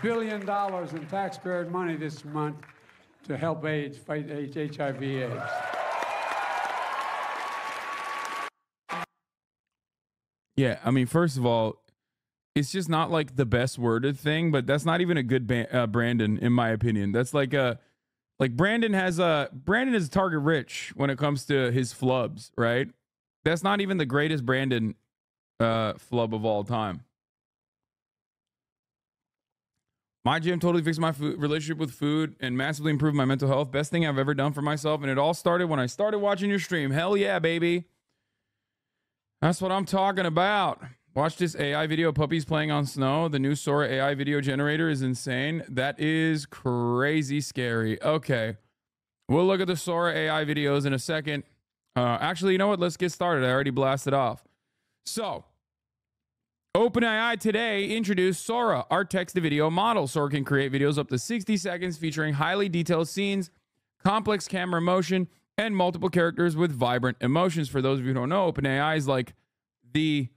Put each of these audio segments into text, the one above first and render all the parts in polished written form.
billion in taxpayer money this month to help AIDS, fight HIV/AIDS. Yeah, I mean, first of all, it's just not like the best worded thing, but that's not even a good Brandon, in my opinion. That's like Brandon is target rich when it comes to his flubs, right? That's not even the greatest Brandon flub of all time. My gym totally fixed my relationship with food and massively improved my mental health. Best thing I've ever done for myself. And it all started when I started watching your stream. Hell yeah, baby. That's what I'm talking about. Watch this AI video of puppies playing on snow. The new Sora AI video generator is insane. That is crazy scary. Okay. We'll look at the Sora AI videos in a second. Actually, you know what? Let's get started. I already blasted off. So, OpenAI today introduced Sora, our text-to-video model. Sora can create videos up to 60 seconds featuring highly detailed scenes, complex camera motion, and multiple characters with vibrant emotions. For those of you who don't know, OpenAI is like the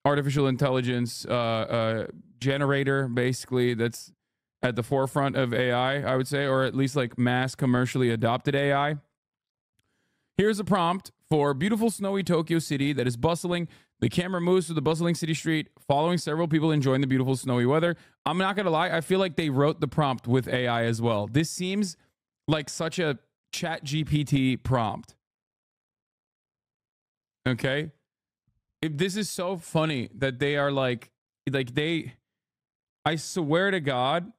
artificial intelligence generator, basically, that's at the forefront of AI, I would say, or at least like mass commercially adopted AI. Here's a prompt for beautiful snowy Tokyo City that is bustling. The camera moves through the bustling city street, following several people enjoying the beautiful snowy weather. I'm not going to lie. I feel like they wrote the prompt with AI as well. This seems like such a Chat GPT prompt. Okay. This is so funny that they are like I swear to God.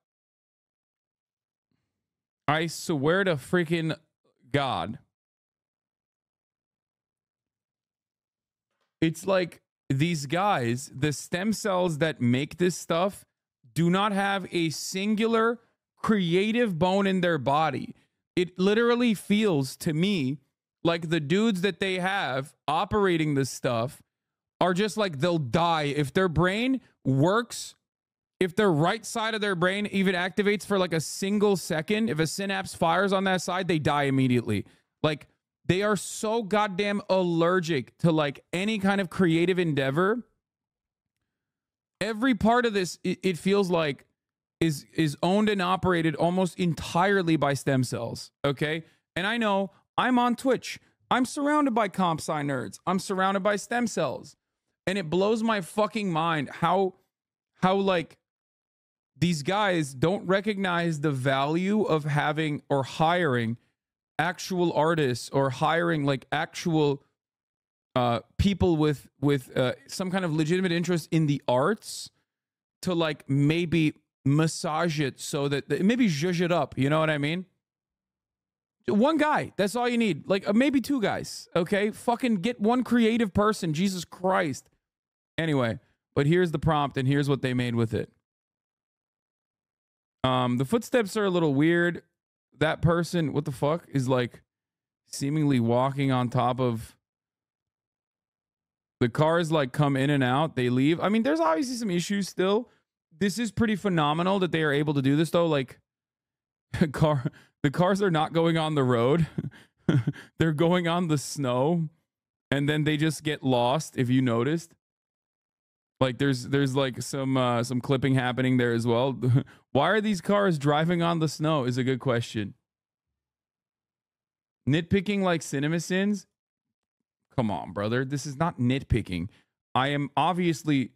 I swear to freaking God. It's like these guys, the stem cells that make this stuff, do not have a singular creative bone in their body. It literally feels to me like the dudes that they have operating this stuff are just like they'll die if their brain works. If their right side of their brain even activates for like a single second, if a synapse fires on that side, they die immediately. Like, they are so goddamn allergic to like any kind of creative endeavor. Every part of this, it feels like, is owned and operated almost entirely by stem cells. Okay. And I know I'm on Twitch. I'm surrounded by comp sci nerds. I'm surrounded by stem cells. And it blows my fucking mind how like these guys don't recognize the value of having or hiring actual artists or hiring like actual people with some kind of legitimate interest in the arts to like maybe massage it so that maybe zhuzh it up. You know what I mean? One guy, that's all you need. Like maybe two guys. Okay, fucking get one creative person. Jesus Christ. Anyway, but here's the prompt and here's what they made with it. The footsteps are a little weird. That person, what the fuck, is like seemingly walking on top of the cars, like come in and out. They leave. I mean, there's obviously some issues still. This is pretty phenomenal that they are able to do this though. Like the cars are not going on the road. They're going on the snow and then they just get lost. If you noticed, like there's like some clipping happening there as well. Why are these cars driving on the snow is a good question. Nitpicking like CinemaSins? Come on, brother. This is not nitpicking. I am obviously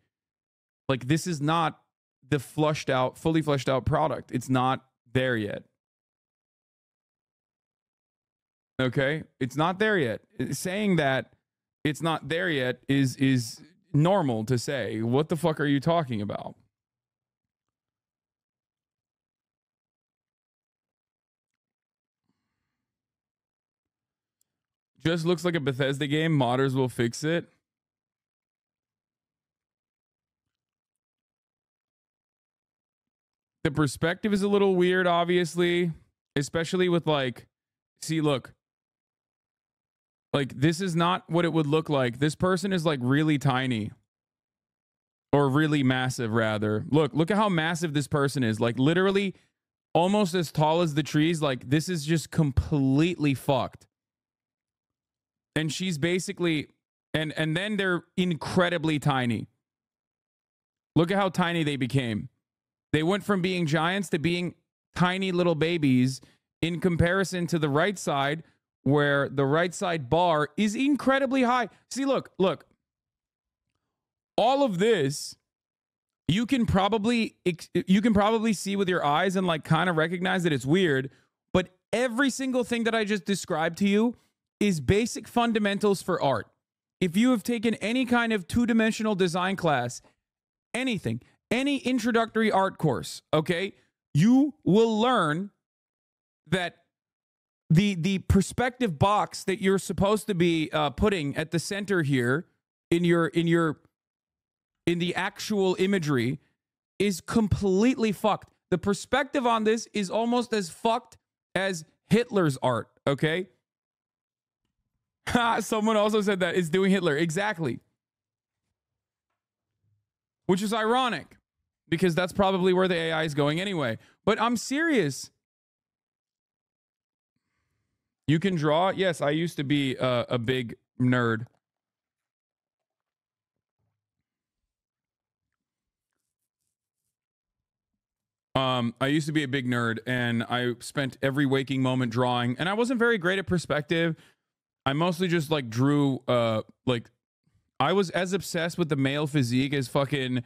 like, this is not the fully fleshed out product. It's not there yet. Okay? It's not there yet. Saying that it's not there yet is normal to say. What the fuck are you talking about? Just looks like a Bethesda game. Modders will fix it. The perspective is a little weird, obviously, especially with like, see, look, like this is not what it would look like. This person is like really tiny or really massive rather. Look at how massive this person is. Like literally almost as tall as the trees. Like this is just completely fucked. And she's basically, and then they're incredibly tiny. Look at how tiny they became. They went from being giants to being tiny little babies in comparison to the right side, where the right side bar is incredibly high. See, look. All of this you can probably see with your eyes and like kind of recognize that it's weird, but every single thing that I just described to you is basic fundamentals for art. If you have taken any kind of two-dimensional design class, anything, any introductory art course, okay, you will learn that the perspective box that you're supposed to be putting at the center here in the actual imagery is completely fucked. The perspective on this is almost as fucked as Hitler's art, okay? Someone also said that it's doing Hitler. Exactly. Which is ironic, because that's probably where the AI is going anyway. But I'm serious. You can draw? Yes, I used to be a big nerd. I used to be a big nerd, and I spent every waking moment drawing, and I wasn't very great at perspective. I mostly just like drew, like I was as obsessed with the male physique as fucking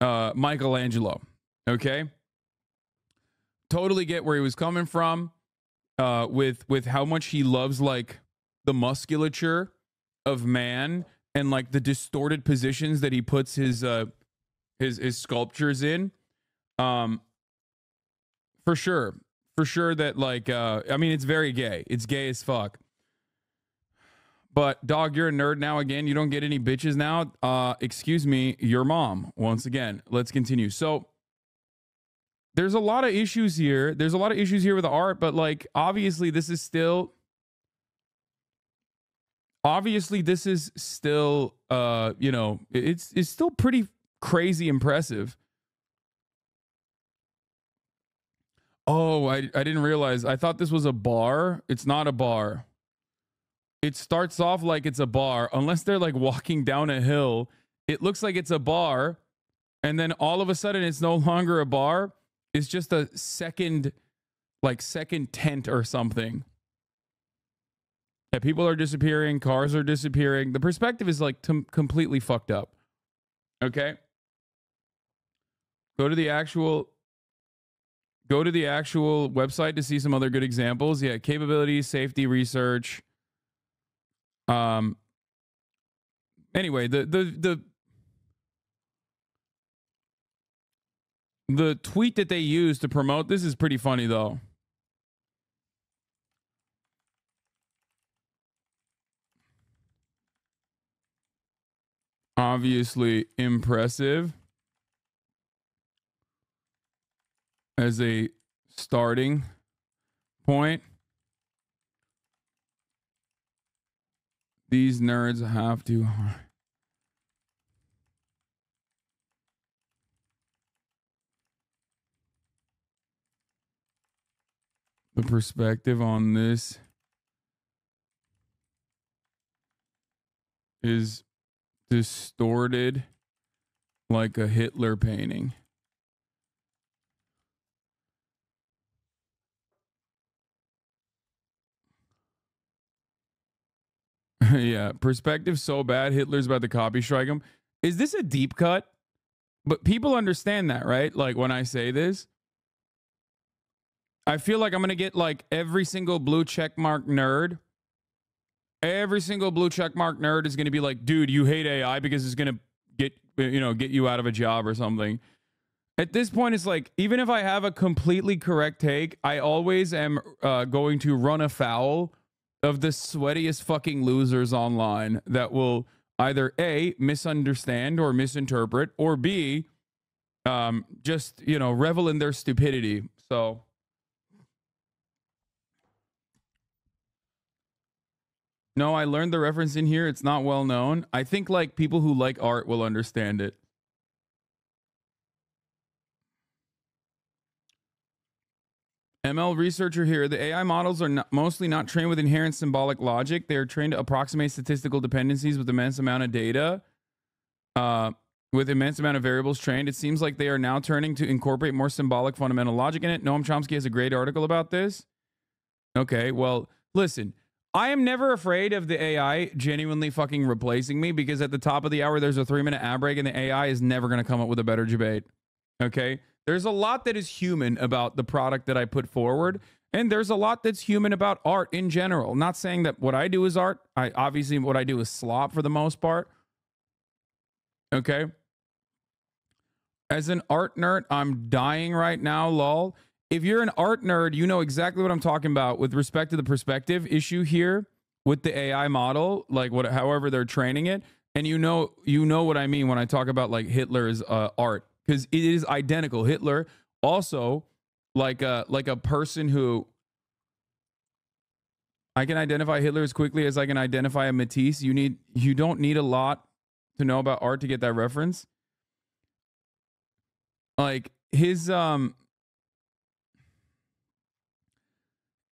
Michelangelo. Okay, totally get where he was coming from, with how much he loves like the musculature of man and like the distorted positions that he puts his sculptures in. For sure that like I mean, it's very gay. It's gay as fuck. But dog, you're a nerd now again. You don't get any bitches now. Excuse me, your mom. Once again, let's continue. So there's a lot of issues here. There's a lot of issues here with the art, but like obviously this is still you know, it's still pretty crazy impressive. Oh, I didn't realize. I thought this was a bar. It's not a bar. It starts off like it's a bar. Unless they're like walking down a hill, it looks like it's a bar. And then all of a sudden it's no longer a bar. It's just a second tent or something. Yeah, people are disappearing. Cars are disappearing. The perspective is like completely fucked up. Okay. Go to the actual website to see some other good examples. Yeah, capabilities, safety, research. Anyway, the tweet that they use to promote this is pretty funny though. Obviously impressive as a starting point. These nerds have to. The perspective on this is distorted like a Hitler painting. Yeah, perspective so bad, Hitler's about to copy strike him. Is this a deep cut? But people understand that, right? Like when I say this, I feel like I'm gonna get like every single blue checkmark nerd. Every single blue checkmark nerd is gonna be like, dude, you hate AI because it's gonna get you out of a job or something. At this point, it's like, even if I have a completely correct take, I always am going to run afoul of the sweatiest fucking losers online that will either A, misunderstand or misinterpret, or B, just, revel in their stupidity. So no, I learned the reference in here. It's not well known. I think like people who like art will understand it. ML researcher here. The AI models are mostly not trained with inherent symbolic logic. They are trained to approximate statistical dependencies with immense amount of data. with immense amount of variables trained. It seems like they are now turning to incorporate more symbolic fundamental logic in it. Noam Chomsky has a great article about this. Okay, well, listen, I am never afraid of the AI genuinely fucking replacing me, because at the top of the hour, there's a 3-minute ad break and the AI is never going to come up with a better debate. Okay, there's a lot that is human about the product that I put forward, and there's a lot that's human about art in general. Not saying that what I do is art. Obviously what I do is slop for the most part. Okay. As an art nerd, I'm dying right now, lol. If you're an art nerd, you know exactly what I'm talking about with respect to the perspective issue here with the AI model, like however they're training it. And you know what I mean when I talk about like Hitler's art, because it is identical. Hitler also like a person who, I can identify Hitler as quickly as I can identify a Matisse. You don't need a lot to know about art to get that reference. Like his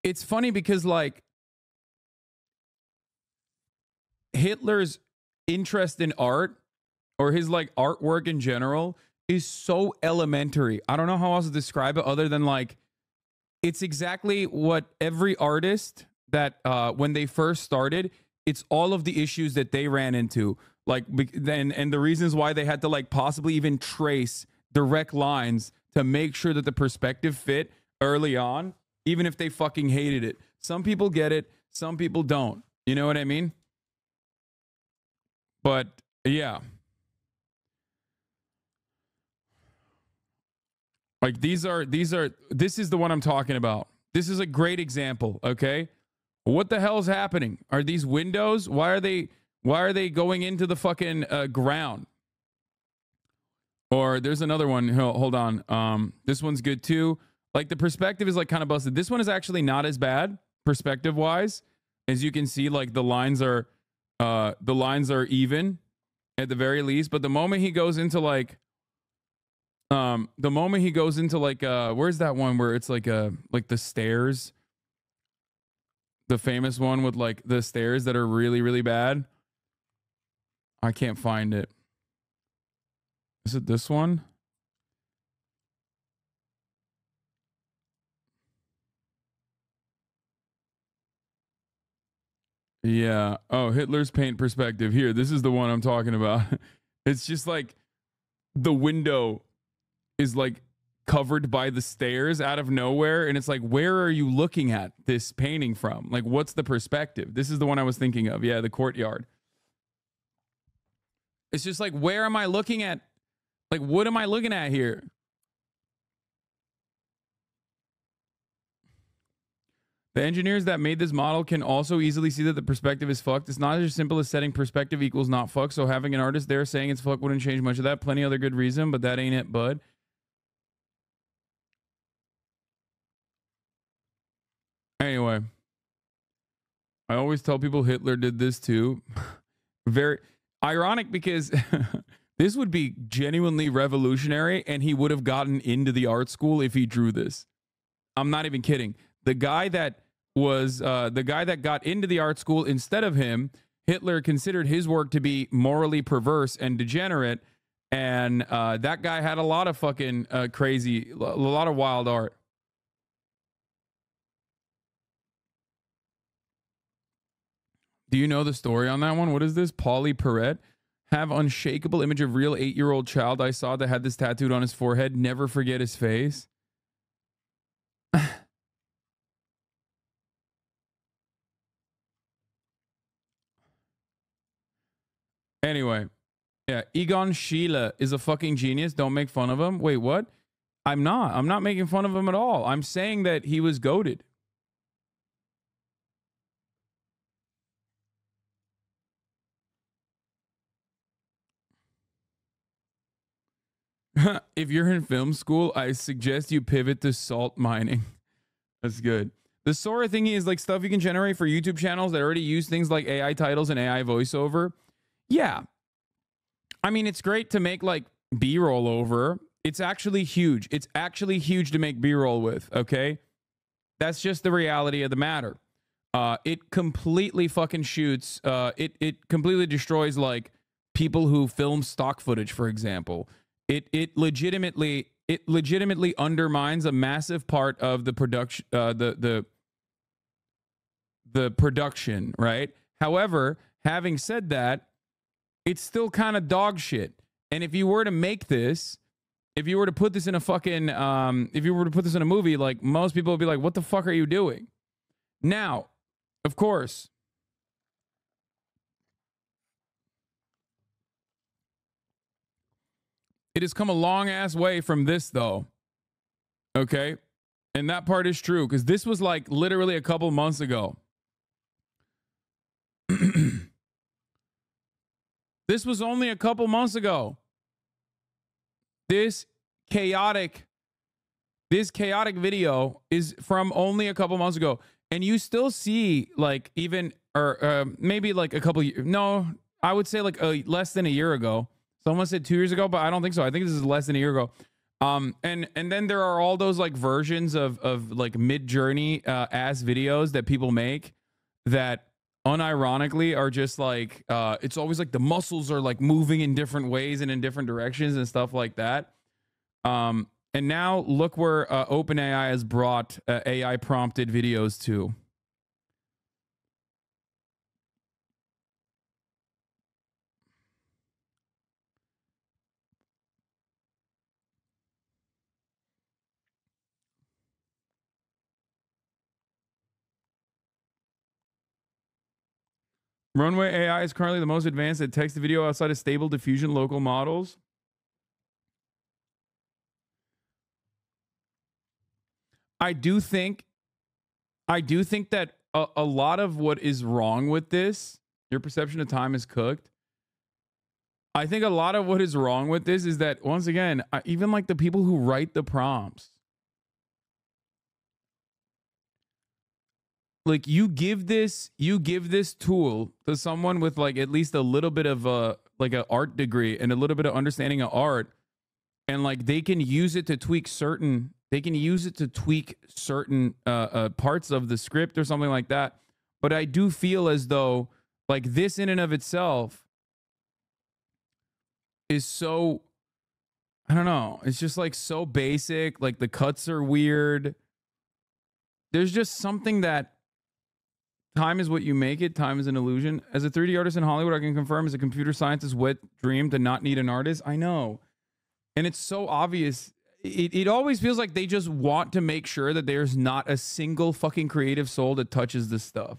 it's funny because like Hitler's interest in art, or his like artwork in general, is so elementary. I don't know how else to describe it other than like it's exactly what every artist that when they first started, it's all of the issues that they ran into, like then and the reasons why they had to like possibly even trace direct lines to make sure that the perspective fit early on, even if they fucking hated it. Some people get it, some people don't. You know what I mean? But yeah. Like this is the one I'm talking about. This is a great example, okay? What the hell is happening? Are these windows? Why are they going into the fucking ground? Or there's another one. Hold on. This one's good too. Like the perspective is like kind of busted. This one is actually not as bad perspective wise. As you can see, like the lines are even at the very least. But the moment he goes into like where's that one where it's like the stairs, the famous one with like the stairs that are really, really bad. I can't find it. Is it this one? Yeah. Oh, Hitler's paint perspective. Here, this is the one I'm talking about. It's just like the window is like covered by the stairs out of nowhere. And it's like, where are you looking at this painting from? Like, what's the perspective? This is the one I was thinking of. Yeah, the courtyard. It's just like, where am I looking at? Like, what am I looking at here? The engineers that made this model can also easily see that the perspective is fucked. It's not as simple as setting perspective equals not fucked. So having an artist there saying it's fucked wouldn't change much of that. Plenty other good reason, but that ain't it, bud. Anyway, I always tell people Hitler did this too. Very ironic because this would be genuinely revolutionary and he would have gotten into the art school if he drew this. I'm not even kidding. The guy that got into the art school instead of him, Hitler considered his work to be morally perverse and degenerate. And that guy had a lot of fucking crazy, a lot of wild art. Do you know the story on that one? What is this? Paulie Perret. Have unshakable image of real 8-year-old child I saw that had this tattooed on his forehead. Never forget his face. Anyway, yeah, Egon Schiele is a fucking genius. Don't make fun of him. Wait, what? I'm not making fun of him at all. I'm saying that he was goated. If you're in film school, I suggest you pivot to salt mining. That's good. The Sora thingy is like stuff you can generate for YouTube channels that already use things like AI titles and AI voiceover. Yeah. I mean, it's great to make like B-roll over. It's actually huge. It's actually huge to make B-roll with, okay? That's just the reality of the matter. It completely fucking shoots. It completely destroys like people who film stock footage, for example. It legitimately undermines a massive part of the production, the production, right? However, having said that, it's still kind of dog shit. And if you were to make this, if you were to put this in a fucking, if you were to put this in a movie, like, most people would be like, what the fuck are you doing? Now, of course, it has come a long ass way from this, though. Okay? And that part is true, because this was like literally a couple months ago. This was only a couple months ago. This chaotic video is from only a couple months ago. And you still see, like, even, or maybe like a couple, no, I would say like less than a year ago. Someone said 2 years ago, but I don't think so. I think this is less than a year ago. And then there are all those like versions of like Mid-Journey ass videos that people make that unironically are just like, it's always like the muscles are like moving in different ways and in different directions and stuff like that. And now look where OpenAI has brought AI prompted videos to. Runway AI is currently the most advanced at text to video outside of Stable Diffusion local models. I do think that a lot of what is wrong with this, your perception of time is cooked. I think a lot of what is wrong with this is that, once again, even like the people who write the prompts, like you give this tool to someone with like at least a little bit of like an art degree and a little bit of understanding of art, and like they can use it to tweak certain parts of the script or something like that. But I do feel as though like this in and of itself is so, I don't know, it's just like so basic. Like the cuts are weird. There's just something that time is what you make it. Time is an illusion. As a 3D artist in Hollywood, I can confirm as a computer scientist's wet dream to not need an artist. I know. And it's so obvious. It always feels like they just want to make sure that there's not a single fucking creative soul that touches this stuff.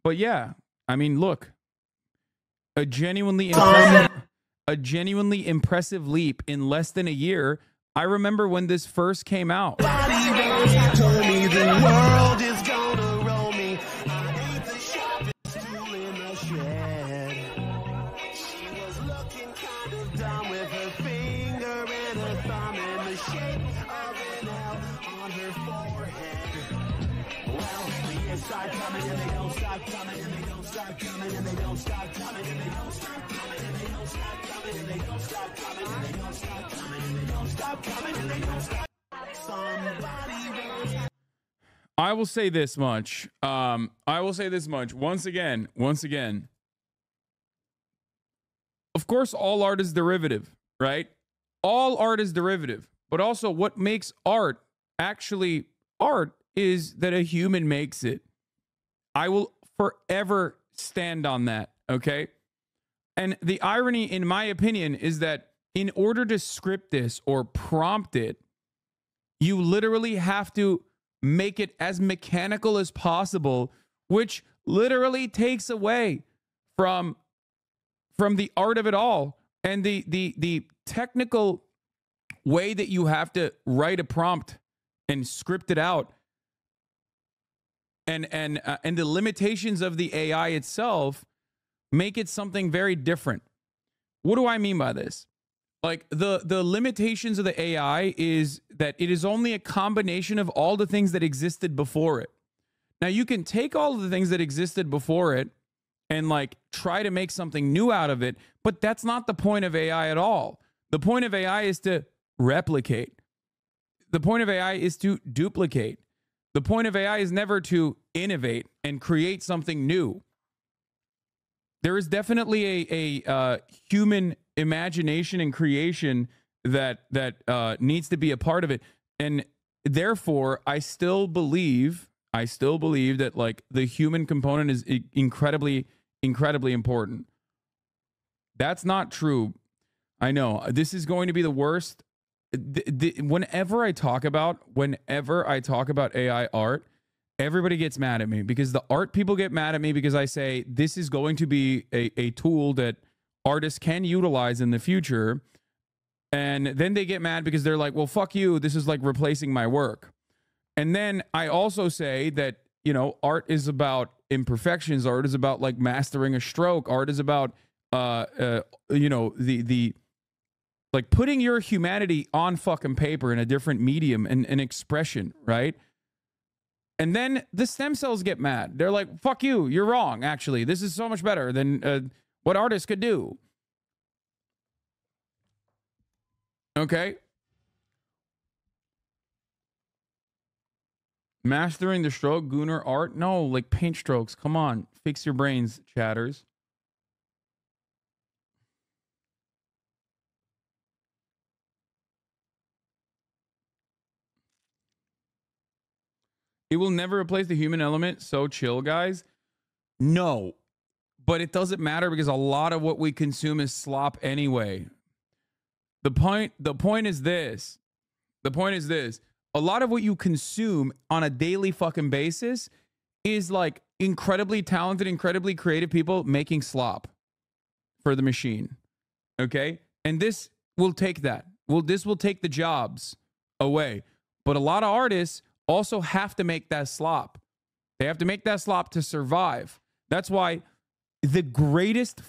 But yeah, I mean, look, a genuinely impressive leap in less than a year. I remember when this first came out. I will say this much. Once again. Of course, all art is derivative, right? All art is derivative. But also what makes art actually art is that a human makes it. I will forever stand on that, okay? And the irony, in my opinion, is that in order to script this or prompt it, you literally have to make it as mechanical as possible, which literally takes away from the art of it all. And the technical way that you have to write a prompt and script it out, and the limitations of the AI itself make it something very different. What do I mean by this? Like the limitations of the AI is that it is only a combination of all the things that existed before it. Now you can take all of the things that existed before it and like try to make something new out of it, but that's not the point of AI at all. The point of AI is to replicate. The point of AI is to duplicate. The point of AI is never to innovate and create something new. There is definitely a human imagination and creation that needs to be a part of it, and therefore, I still believe that like the human component is incredibly important. That's not true. I know this is going to be the worst. Whenever I talk about AI art, everybody gets mad at me because the art people get mad at me because I say this is going to be a tool that artists can utilize in the future. And then they get mad because they're like, well, fuck you. This is like replacing my work. And then I also say that, you know, art is about imperfections. Art is about like mastering a stroke. Art is about, you know, the like putting your humanity on fucking paper in a different medium and an expression, right? And then the stem cells get mad. They're like, fuck you. You're wrong. Actually, this is so much better than what artists could do. Okay. Mastering the stroke, Gooner art? No, like paint strokes. Come on. Fix your brains, chatters. It will never replace the human element. So chill, guys. No. But it doesn't matter because a lot of what we consume is slop anyway. The point is this. A lot of what you consume on a daily fucking basis is like incredibly talented, incredibly creative people making slop for the machine. Okay? And this will take that. This will take the jobs away. But a lot of artists also have to make that slop. They have to make that slop to survive. That's why the greatest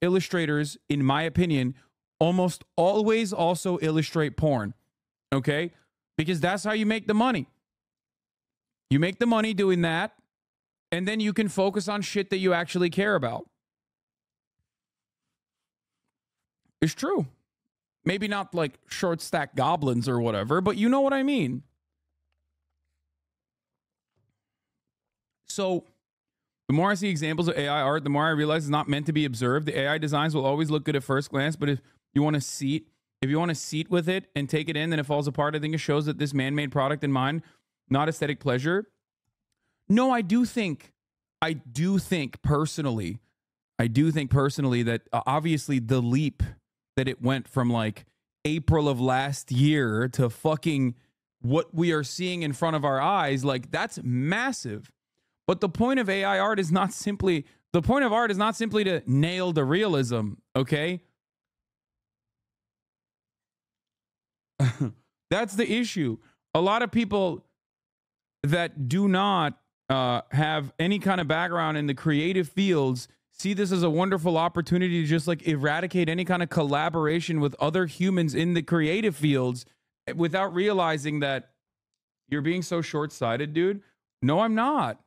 illustrators, in my opinion, almost always also illustrate porn. Okay? Because that's how you make the money. You make the money doing that, and then you can focus on shit that you actually care about. It's true. Maybe not like short stack goblins or whatever, but you know what I mean. So the more I see examples of AI art, the more I realize it's not meant to be observed. The AI designs will always look good at first glance, but if you want to seat with it and take it in, then it falls apart. I think it shows that this man-made product in mind, not aesthetic pleasure. No, I do think personally that obviously the leap that it went from like April of last year to fucking what we are seeing in front of our eyes, like that's massive. But the point of AI art is not simply to nail the realism, okay? That's the issue. A lot of people that do not have any kind of background in the creative fields see this as a wonderful opportunity to just like eradicate any kind of collaboration with other humans in the creative fields without realizing that you're being so short-sighted, dude. No, I'm not.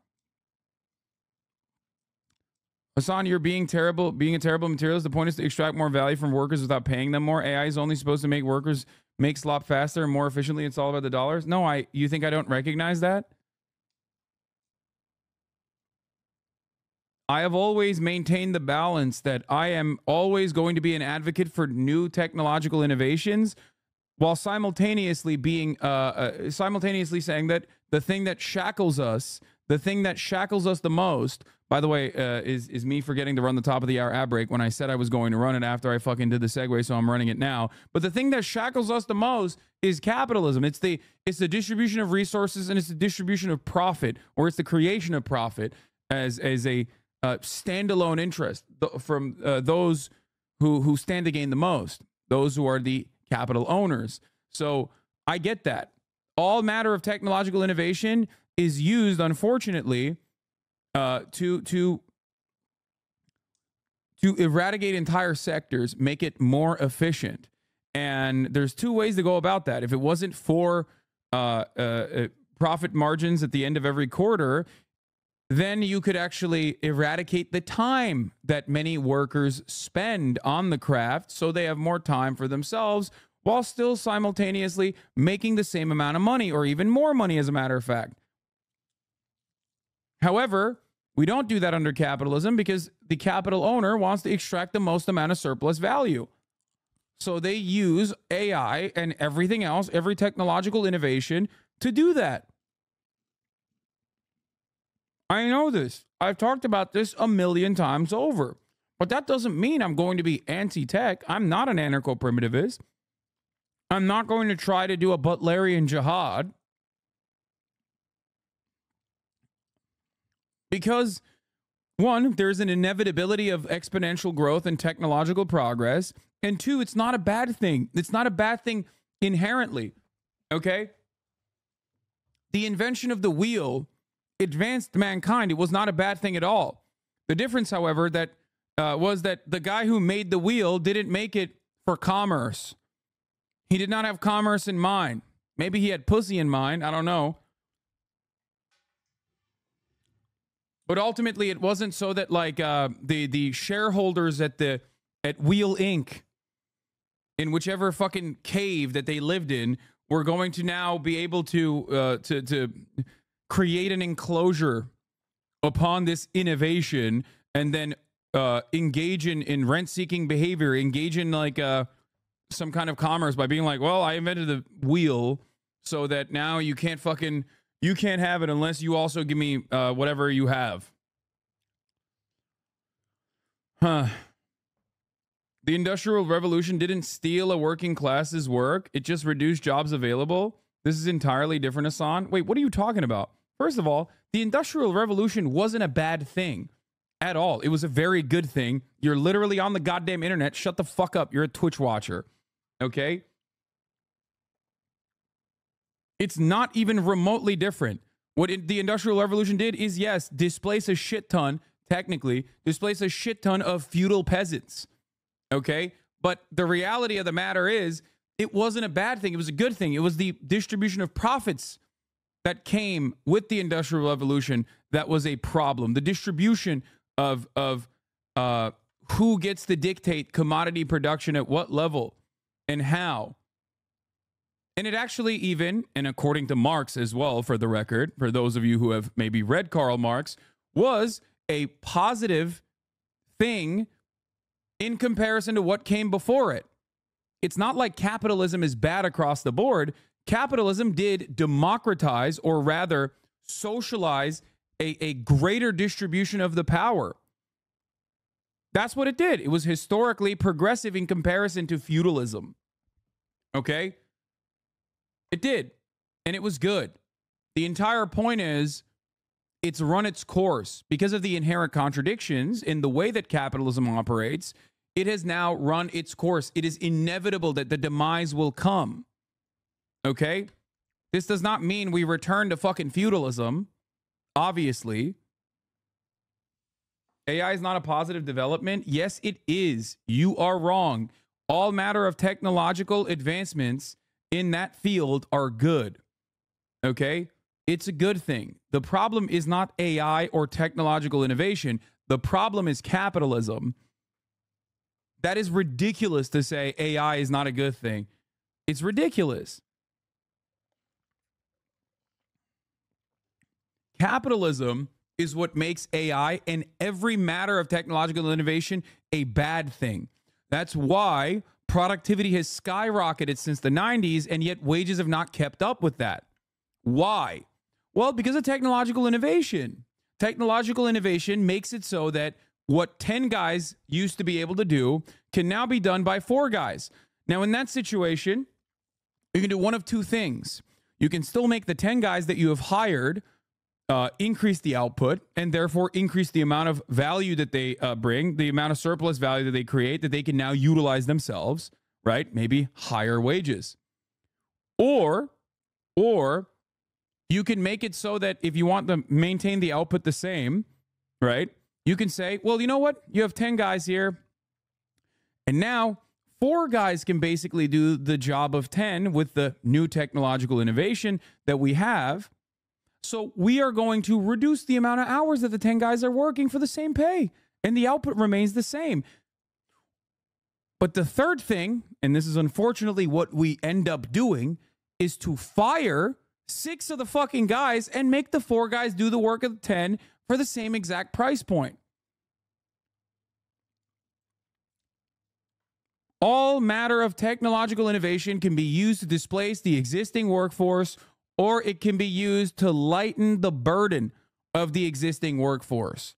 Hasan, you're being a terrible materialist. The point is to extract more value from workers without paying them more. AI is only supposed to make workers make slop faster and more efficiently. It's all about the dollars. No, you think I don't recognize that? I have always maintained the balance that I am always going to be an advocate for new technological innovations while simultaneously being simultaneously saying that the thing that shackles us the most, by the way, is me forgetting to run the top of the hour ad break when I said I was going to run it after I fucking did the segue, so I'm running it now. But the thing that shackles us the most is capitalism. It's the distribution of resources, and it's the distribution of profit, or it's the creation of profit as a standalone interest from those who stand to gain the most, those who are the capital owners. So I get that. All matter of technological innovation is used, unfortunately, to eradicate entire sectors, make it more efficient. And there's two ways to go about that. If it wasn't for profit margins at the end of every quarter, then you could actually eradicate the time that many workers spend on the craft so they have more time for themselves while still simultaneously making the same amount of money or even more money, as a matter of fact. However, we don't do that under capitalism because the capital owner wants to extract the most amount of surplus value. So they use AI and everything else, every technological innovation to do that. I know this. I've talked about this a million times over. But that doesn't mean I'm going to be anti-tech. I'm not an anarcho-primitivist. I'm not going to try to do a Butlerian jihad. Because, one, there's an inevitability of exponential growth and technological progress. And two, it's not a bad thing. It's not a bad thing inherently. Okay? The invention of the wheel advanced mankind. It was not a bad thing at all. The difference, however, was that the guy who made the wheel didn't make it for commerce. He did not have commerce in mind. Maybe he had pussy in mind. I don't know. But ultimately, it wasn't so that like the shareholders at Wheel Inc. in whichever fucking cave that they lived in were going to now be able to create an enclosure upon this innovation and then engage in rent-seeking behavior, engage in like some kind of commerce by being like, well, I invented the wheel so that now you can't have it unless you also give me whatever you have. Huh. The Industrial Revolution didn't steal a working class's work. It just reduced jobs available. This is entirely different, Hasan. Wait, what are you talking about? First of all, the Industrial Revolution wasn't a bad thing at all. It was a very good thing. You're literally on the goddamn internet. Shut the fuck up. You're a Twitch watcher. Okay? It's not even remotely different. What the Industrial Revolution did is, yes, displace a shit ton, technically, displace a shit ton of feudal peasants. Okay? But the reality of the matter is, it wasn't a bad thing. It was a good thing. It was the distribution of profits that came with the Industrial Revolution that was a problem. The distribution of who gets to dictate commodity production at what level and how. And it actually even, and according to Marx as well, for the record, for those of you who have maybe read Karl Marx, was a positive thing in comparison to what came before it. It's not like capitalism is bad across the board. Capitalism did democratize, or rather socialize, a greater distribution of the power. That's what it did. It was historically progressive in comparison to feudalism. Okay? It did. And it was good. The entire point is, it's run its course. Because of the inherent contradictions in the way that capitalism operates, it has now run its course. It is inevitable that the demise will come. Okay? This does not mean we return to fucking feudalism, obviously. AI is not a positive development. Yes, it is. You are wrong. All matter of technological advancements in that field are good. Okay? It's a good thing. The problem is not AI or technological innovation. The problem is capitalism. That is ridiculous to say AI is not a good thing. It's ridiculous. Capitalism is what makes AI and every matter of technological innovation a bad thing. That's why productivity has skyrocketed since the 90s, and yet wages have not kept up with that. Why? Well, because of technological innovation. Technological innovation makes it so that what 10 guys used to be able to do can now be done by 4 guys. Now, in that situation, you can do one of two things. You can still make the 10 guys that you have hired increase the output and therefore increase the amount of value that they bring, the amount of surplus value that they create that they can now utilize themselves, right? Maybe higher wages. Or you can make it so that if you want to maintain the output the same, right? You can say, well, you know what? You have 10 guys here, and now 4 guys can basically do the job of 10 with the new technological innovation that we have. So we are going to reduce the amount of hours that the 10 guys are working for the same pay, and the output remains the same. But the third thing, and this is unfortunately what we end up doing, is to fire 6 of the fucking guys and make the 4 guys do the work of the 10 for the same exact price point. All matter of technological innovation can be used to displace the existing workforce, or it can be used to lighten the burden of the existing workforce.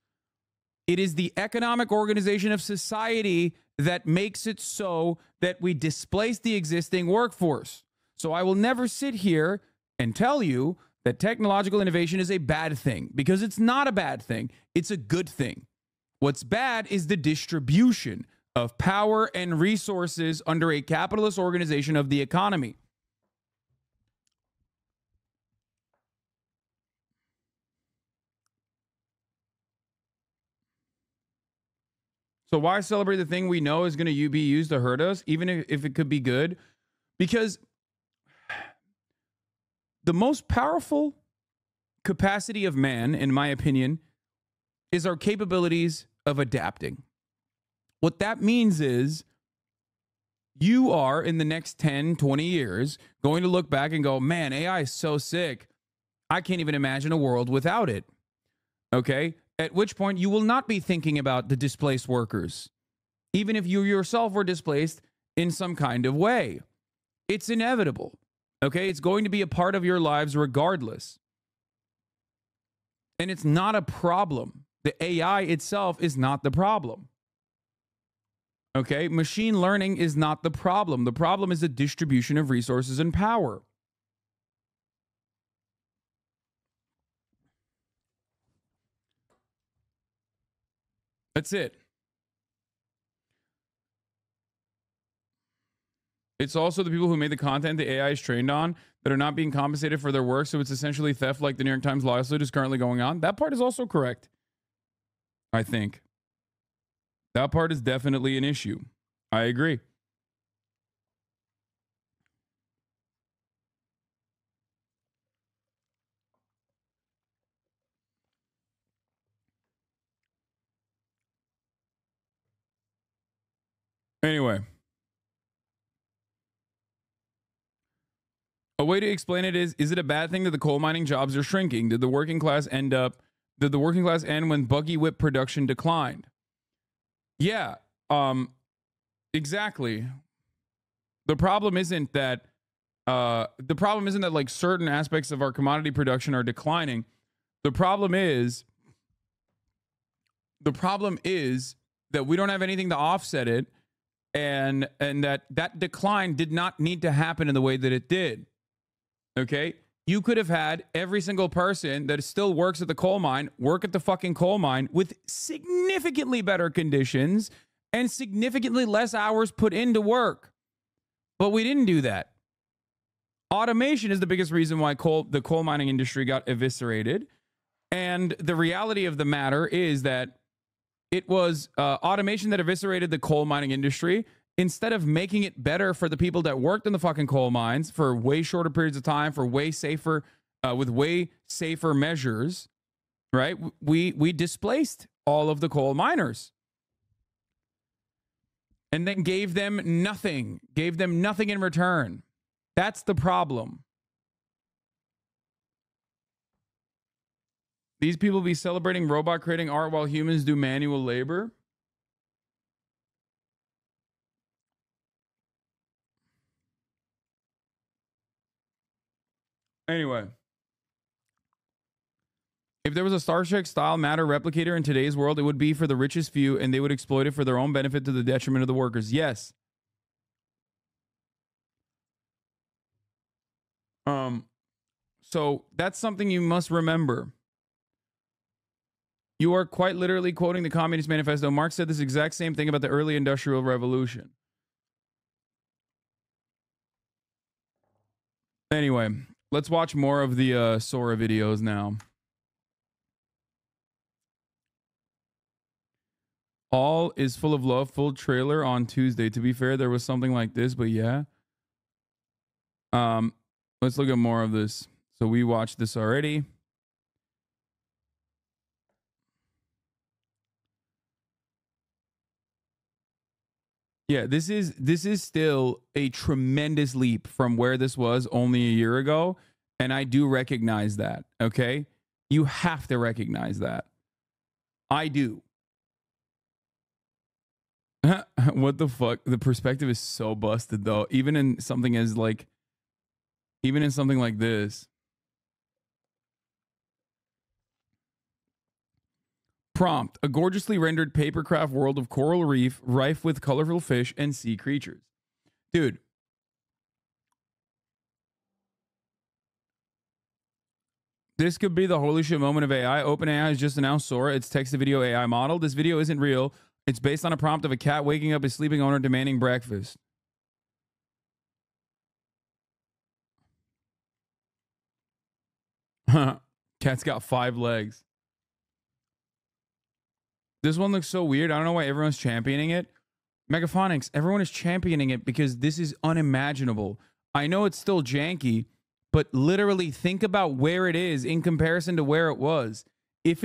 It is the economic organization of society that makes it so that we displace the existing workforce. So I will never sit here and tell you that technological innovation is a bad thing, because it's not a bad thing. It's a good thing. What's bad is the distribution of power and resources under a capitalist organization of the economy. So why celebrate the thing we know is going to be used to hurt us, even if it could be good? Because the most powerful capacity of man, in my opinion, is our capabilities of adapting. What that means is you are, in the next 10, 20 years, going to look back and go, man, AI is so sick. I can't even imagine a world without it. Okay? At which point you will not be thinking about the displaced workers, even if you yourself were displaced in some kind of way. It's inevitable. Okay? It's going to be a part of your lives regardless. And it's not a problem. The AI itself is not the problem. Okay? Machine learning is not the problem. The problem is the distribution of resources and power. That's it. It's also the people who made the content the AI is trained on that are not being compensated for their work, so it's essentially theft like the New York Times lawsuit is currently going on. That part is also correct, I think. That part is definitely an issue. I agree. Anyway. A way to explain it is it a bad thing that the coal mining jobs are shrinking? Did the working class end when buggy whip production declined? Yeah, exactly. The problem isn't that like certain aspects of our commodity production are declining. The problem is that we don't have anything to offset it, and that decline did not need to happen in the way that it did. Okay? You could have had every single person that still works at the coal mine work at the fucking coal mine with significantly better conditions and significantly less hours put into work. But we didn't do that. Automation is the biggest reason why the coal mining industry got eviscerated. And the reality of the matter is that it was automation that eviscerated the coal mining industry. Instead of making it better for the people that worked in the fucking coal mines for way shorter periods of time, for way safer, with way safer measures, right? We displaced all of the coal miners and then gave them nothing in return. That's the problem. These people be celebrating robot creating art while humans do manual labor. Anyway, if there was a Star Trek style matter replicator in today's world, it would be for the richest few, and they would exploit it for their own benefit to the detriment of the workers. Yes. So that's something you must remember. You are quite literally quoting the Communist Manifesto. Marx said this exact same thing about the early Industrial Revolution. Anyway, let's watch more of the Sora videos now. All is full of love, full trailer on Tuesday. To be fair, there was something like this, but yeah. Let's look at more of this. So we watched this already. Yeah, this is still a tremendous leap from where this was only a year ago, and I do recognize that, okay? You have to recognize that. I do. What the fuck? The perspective is so busted though. Even in something like this. Prompt: a gorgeously rendered papercraft world of coral reef rife with colorful fish and sea creatures. Dude. This could be the holy shit moment of AI. OpenAI has just announced Sora, its text-to-video AI model. This video isn't real. It's based on a prompt of a cat waking up his sleeping owner demanding breakfast. Cat's got 5 legs. This one looks so weird. I don't know why everyone's championing it. Megaphonics, everyone is championing it because this is unimaginable. I know it's still janky, but literally think about where it is in comparison to where it was. If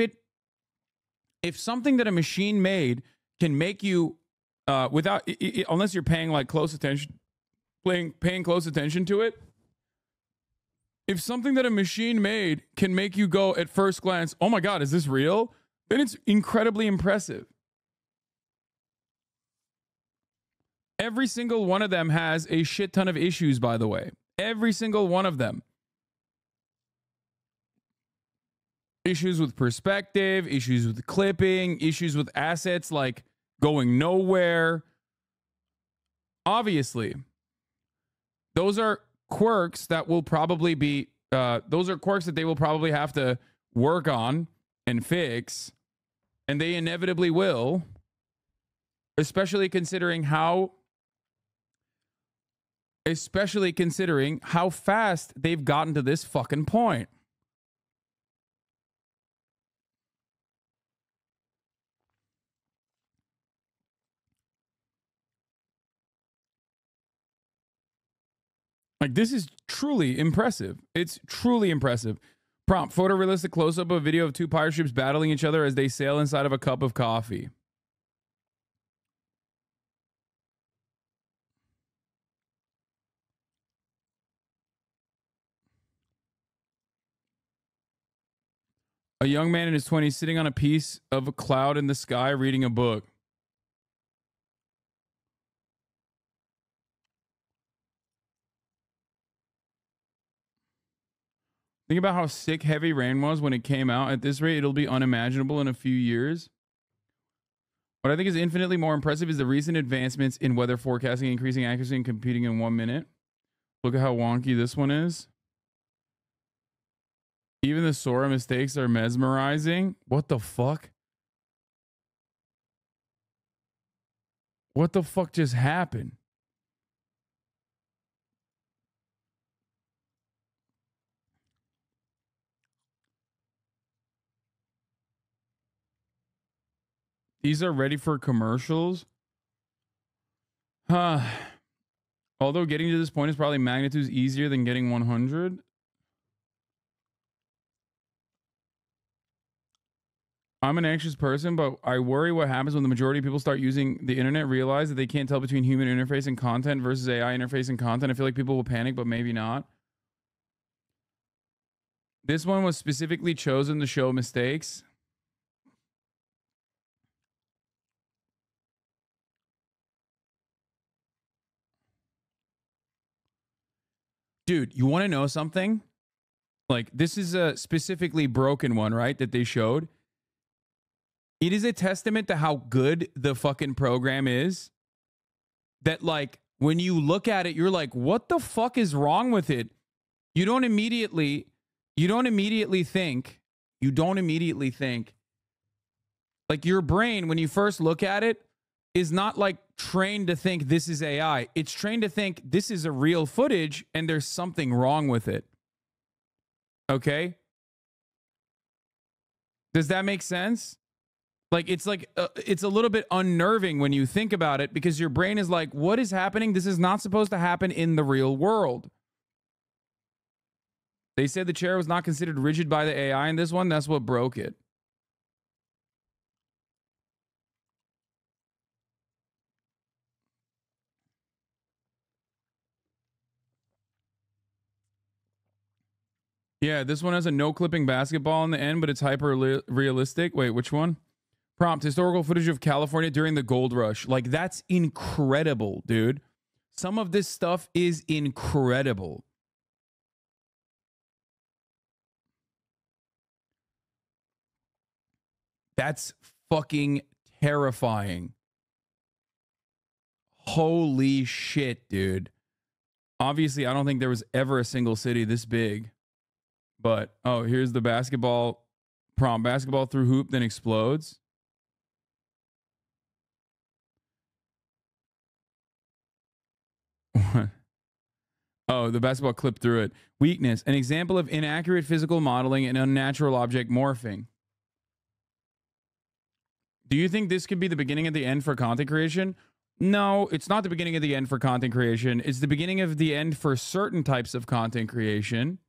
something that a machine made can make you without unless you're paying like close attention to it, if something that a machine made can make you go at first glance, "Oh my god, is this real?" then it's incredibly impressive. Every single one of them has a shit ton of issues, by the way. Every single one of them. Issues with perspective, issues with clipping, issues with assets like going nowhere. Obviously, those are quirks that will probably be, those are quirks that they will probably have to work on and fix. And they inevitably will, especially considering how fast they've gotten to this fucking point. Like, this is truly impressive. It's truly impressive. Prompt: photorealistic close-up of a video of 2 pirate ships battling each other as they sail inside of a cup of coffee. A young man in his 20s sitting on a piece of a cloud in the sky reading a book. Think about how sick heavy rain was when it came out. At this rate, it'll be unimaginable in a few years. What I think is infinitely more impressive is the recent advancements in weather forecasting, increasing accuracy, and competing in 1 minute. Look at how wonky this one is. Even the Sora mistakes are mesmerizing. What the fuck? What the fuck just happened? These are ready for commercials. Although getting to this point is probably magnitudes easier than getting 100. I'm an anxious person, but I worry what happens when the majority of people start using the internet, realize that they can't tell between human interface and content versus AI interface and content. I feel like people will panic, but maybe not. This one was specifically chosen to show mistakes. Dude, you want to know something? Like, this is a specifically broken one, right? That they showed. It is a testament to how good the fucking program is. That, like, when you look at it, you're like, what the fuck is wrong with it? You don't immediately think, like, your brain, when you first look at it, is not like trained to think this is AI. It's trained to think this is a real footage and there's something wrong with it. Okay? Does that make sense? Like, it's a little bit unnerving when you think about it, because your brain is like, what is happening? This is not supposed to happen in the real world. They said the chair was not considered rigid by the AI in this one. That's what broke it. Yeah, this one has a no clipping basketball in the end, but it's hyper realistic. Wait, which one? Prompt: historical footage of California during the gold rush. Like, that's incredible, dude. Some of this stuff is incredible. That's fucking terrifying. Holy shit, dude. Obviously, I don't think there was ever a single city this big. But, oh, here's the basketball prompt. Basketball through hoop, then explodes. Oh, the basketball clipped through it. Weakness: an example of inaccurate physical modeling and unnatural object morphing. Do you think this could be the beginning of the end for content creation? No, it's not the beginning of the end for content creation. It's the beginning of the end for certain types of content creation.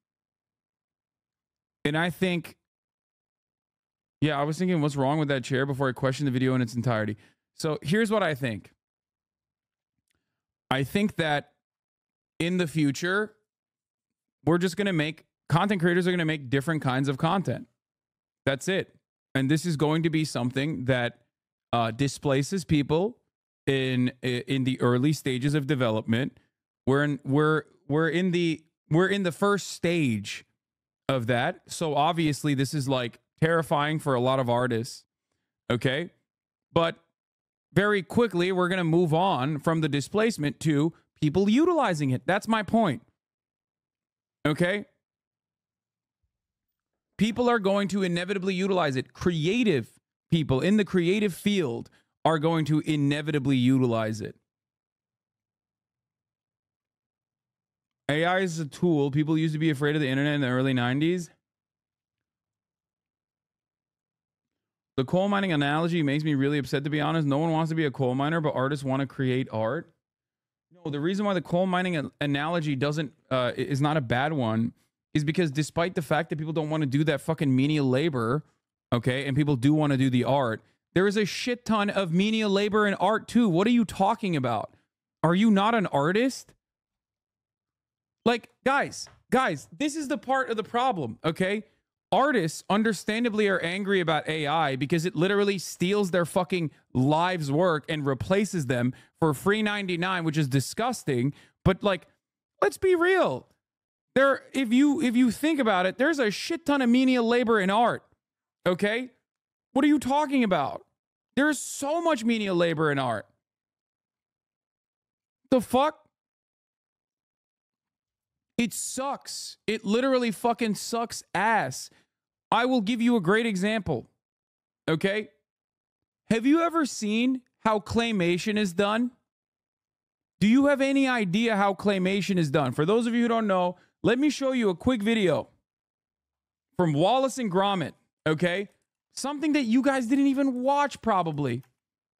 And I think, yeah, I was thinking, what's wrong with that chair before I questioned the video in its entirety. So here's what I think. I think that in the future, we're just going to make, content creators are going to make different kinds of content. That's it. And this is going to be something that displaces people in the early stages of development. We're in the first stage of that. So obviously this is like terrifying for a lot of artists. Okay? But very quickly we're going to move on from the displacement to people utilizing it. That's my point. Okay? People are going to inevitably utilize it. Creative people in the creative field are going to inevitably utilize it. AI is a tool. People used to be afraid of the internet in the early 90s. The coal mining analogy makes me really upset, to be honest. No one wants to be a coal miner, but artists want to create art. No, the reason why the coal mining analogy is not a bad one is because despite the fact that people don't want to do that fucking menial labor, okay, and people do want to do the art, there is a shit ton of menial labor in art too. What are you talking about? Are you not an artist? Like, guys, this is the part of the problem, okay? Artists understandably are angry about AI because it literally steals their fucking lives' work and replaces them for free 99, which is disgusting. But like, let's be real. If you think about it, there's a shit ton of menial labor in art. Okay? What are you talking about? There's so much menial labor in art. The fuck? It sucks. It literally fucking sucks ass. I will give you a great example. Okay? Have you ever seen how claymation is done? Do you have any idea how claymation is done? For those of you who don't know, let me show you a quick video from Wallace and Gromit, okay? Something that you guys didn't even watch probably,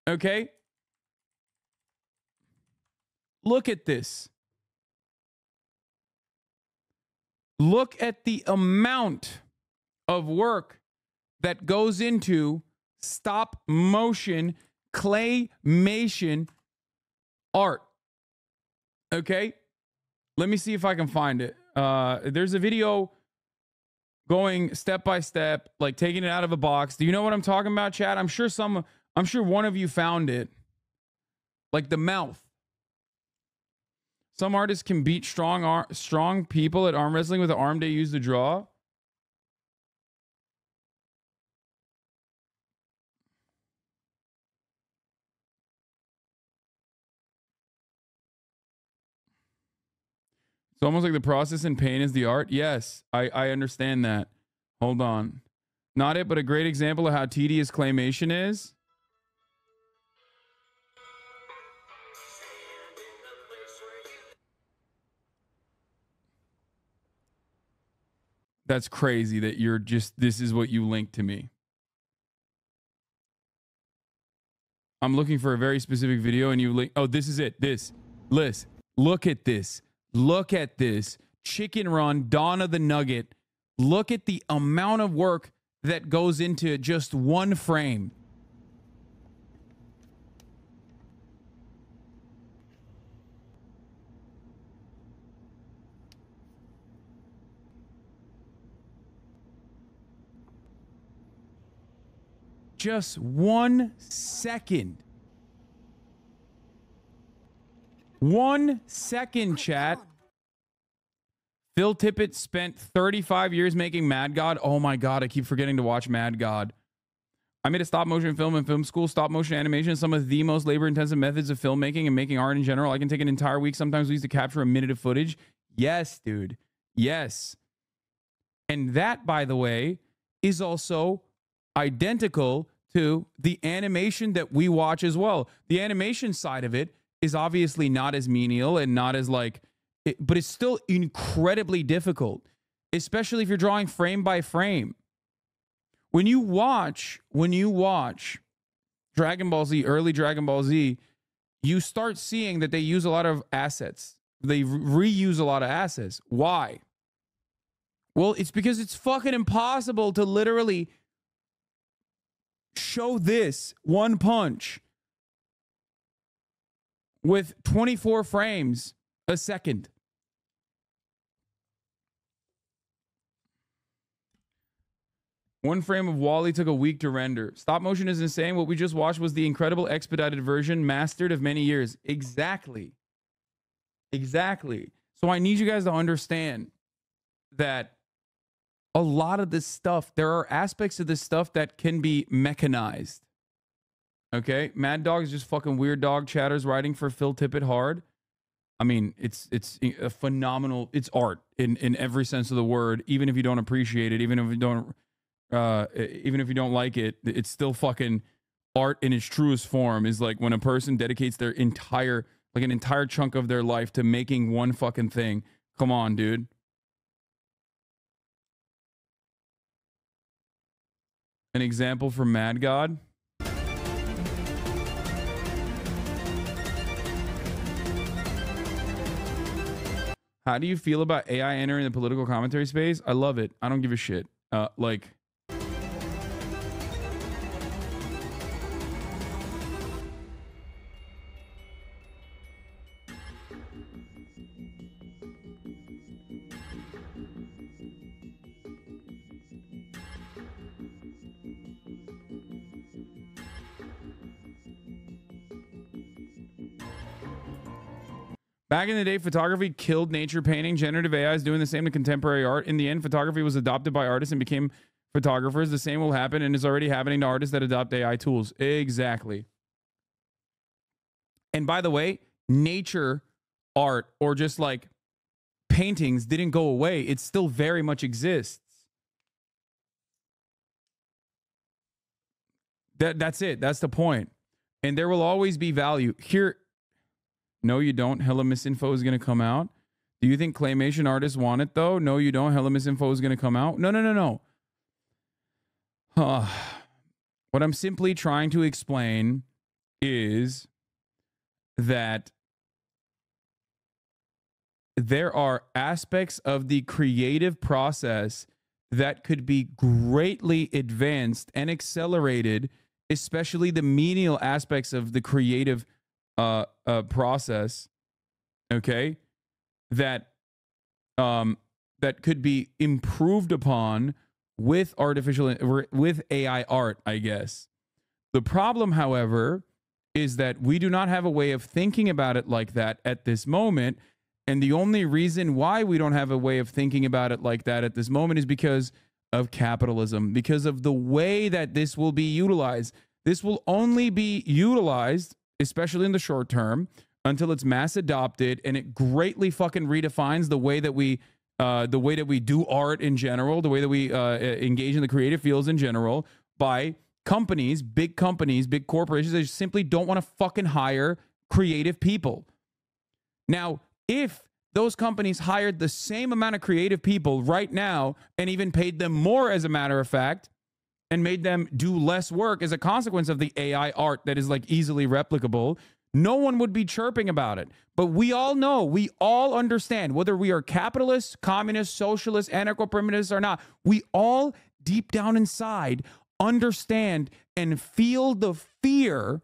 okay? Look at this. Look at the amount of work that goes into stop motion claymation art. Okay? Let me see if I can find it. There's a video going step by step, like taking it out of a box. Do you know what I'm talking about, chat? I'm sure one of you found it. Like the mouth. Some artists can beat strong people at arm wrestling with the arm they use to draw. It's almost like the process and pain is the art. Yes, I understand that. Hold on. Not it, but a great example of how tedious claymation is. That's crazy that this is what you linked to me. I'm looking for a very specific video and you link. Oh, this is it. Liz, look at this. Look at this. Chicken Run, Dawn of the Nugget. Look at the amount of work that goes into just one frame. just 1 second. 1 second, chat. Phil Tippett spent 35 years making Mad God. Oh my God, I keep forgetting to watch Mad God. I made a stop motion film in film school. Stop motion animation is some of the most labor intensive methods of filmmaking and making art in general. I can take an entire week. Sometimes we used to capture a minute of footage. Yes, dude. Yes. And that, by the way, is also identical to the animation that we watch as well. The animation side of it is obviously not as menial and not as but it's still incredibly difficult, especially if you're drawing frame by frame. When you watch Dragon Ball Z, early Dragon Ball Z, you start seeing that they use a lot of assets. They reuse a lot of assets. Why? Well, it's because it's fucking impossible to literally show this one punch with 24 frames a second. One frame of Wall-E took a week to render. Stop motion is insane. What we just watched was the incredible expedited version, mastered of many years. Exactly. Exactly. So I need you guys to understand that a lot of this stuff, there are aspects of this stuff that can be mechanized. Okay? Mad Dog is just fucking weird dog chatters writing for Phil Tippett hard. I mean, it's a phenomenal, it's art in every sense of the word, even if you don't appreciate it, even if you don't like it, it's still fucking art in its truest form. Is like when a person dedicates their entire, like an entire chunk of their life to making one fucking thing. Come on, dude. An example from Mad God. How do you feel about AI entering the political commentary space? I love it. I don't give a shit. Back in the day, photography killed nature painting. Generative AI is doing the same to contemporary art. In the end, photography was adopted by artists and became photographers. The same will happen and is already happening to artists that adopt AI tools. Exactly. And by the way, nature art or just like paintings didn't go away. It still very much exists. That's it. That's the point. And there will always be value. Here, no, you don't. Hella misinfo is going to come out. Do you think claymation artists want it, though? No, you don't. Hella misinfo is going to come out. No. What I'm simply trying to explain is that there are aspects of the creative process that could be greatly advanced and accelerated, especially the menial aspects of the creative process, okay, that could be improved upon with with AI art, I guess. The problem, however, is that we do not have a way of thinking about it like that at this moment. And the only reason why we don't have a way of thinking about it like that at this moment is because of capitalism, because of the way that this will be utilized. This will only be utilized, especially in the short term, until it's mass adopted, and it greatly fucking redefines the way that we do art in general, the way that we engage in the creative fields in general, by companies, big corporations that simply don't want to fucking hire creative people. Now, if those companies hired the same amount of creative people right now and even paid them more, as a matter of fact, and made them do less work as a consequence of the AI art that is like easily replicable, no one would be chirping about it. But we all know, we all understand, whether we are capitalists, communists, socialists, anarcho-primitives or not, we all deep down inside understand and feel the fear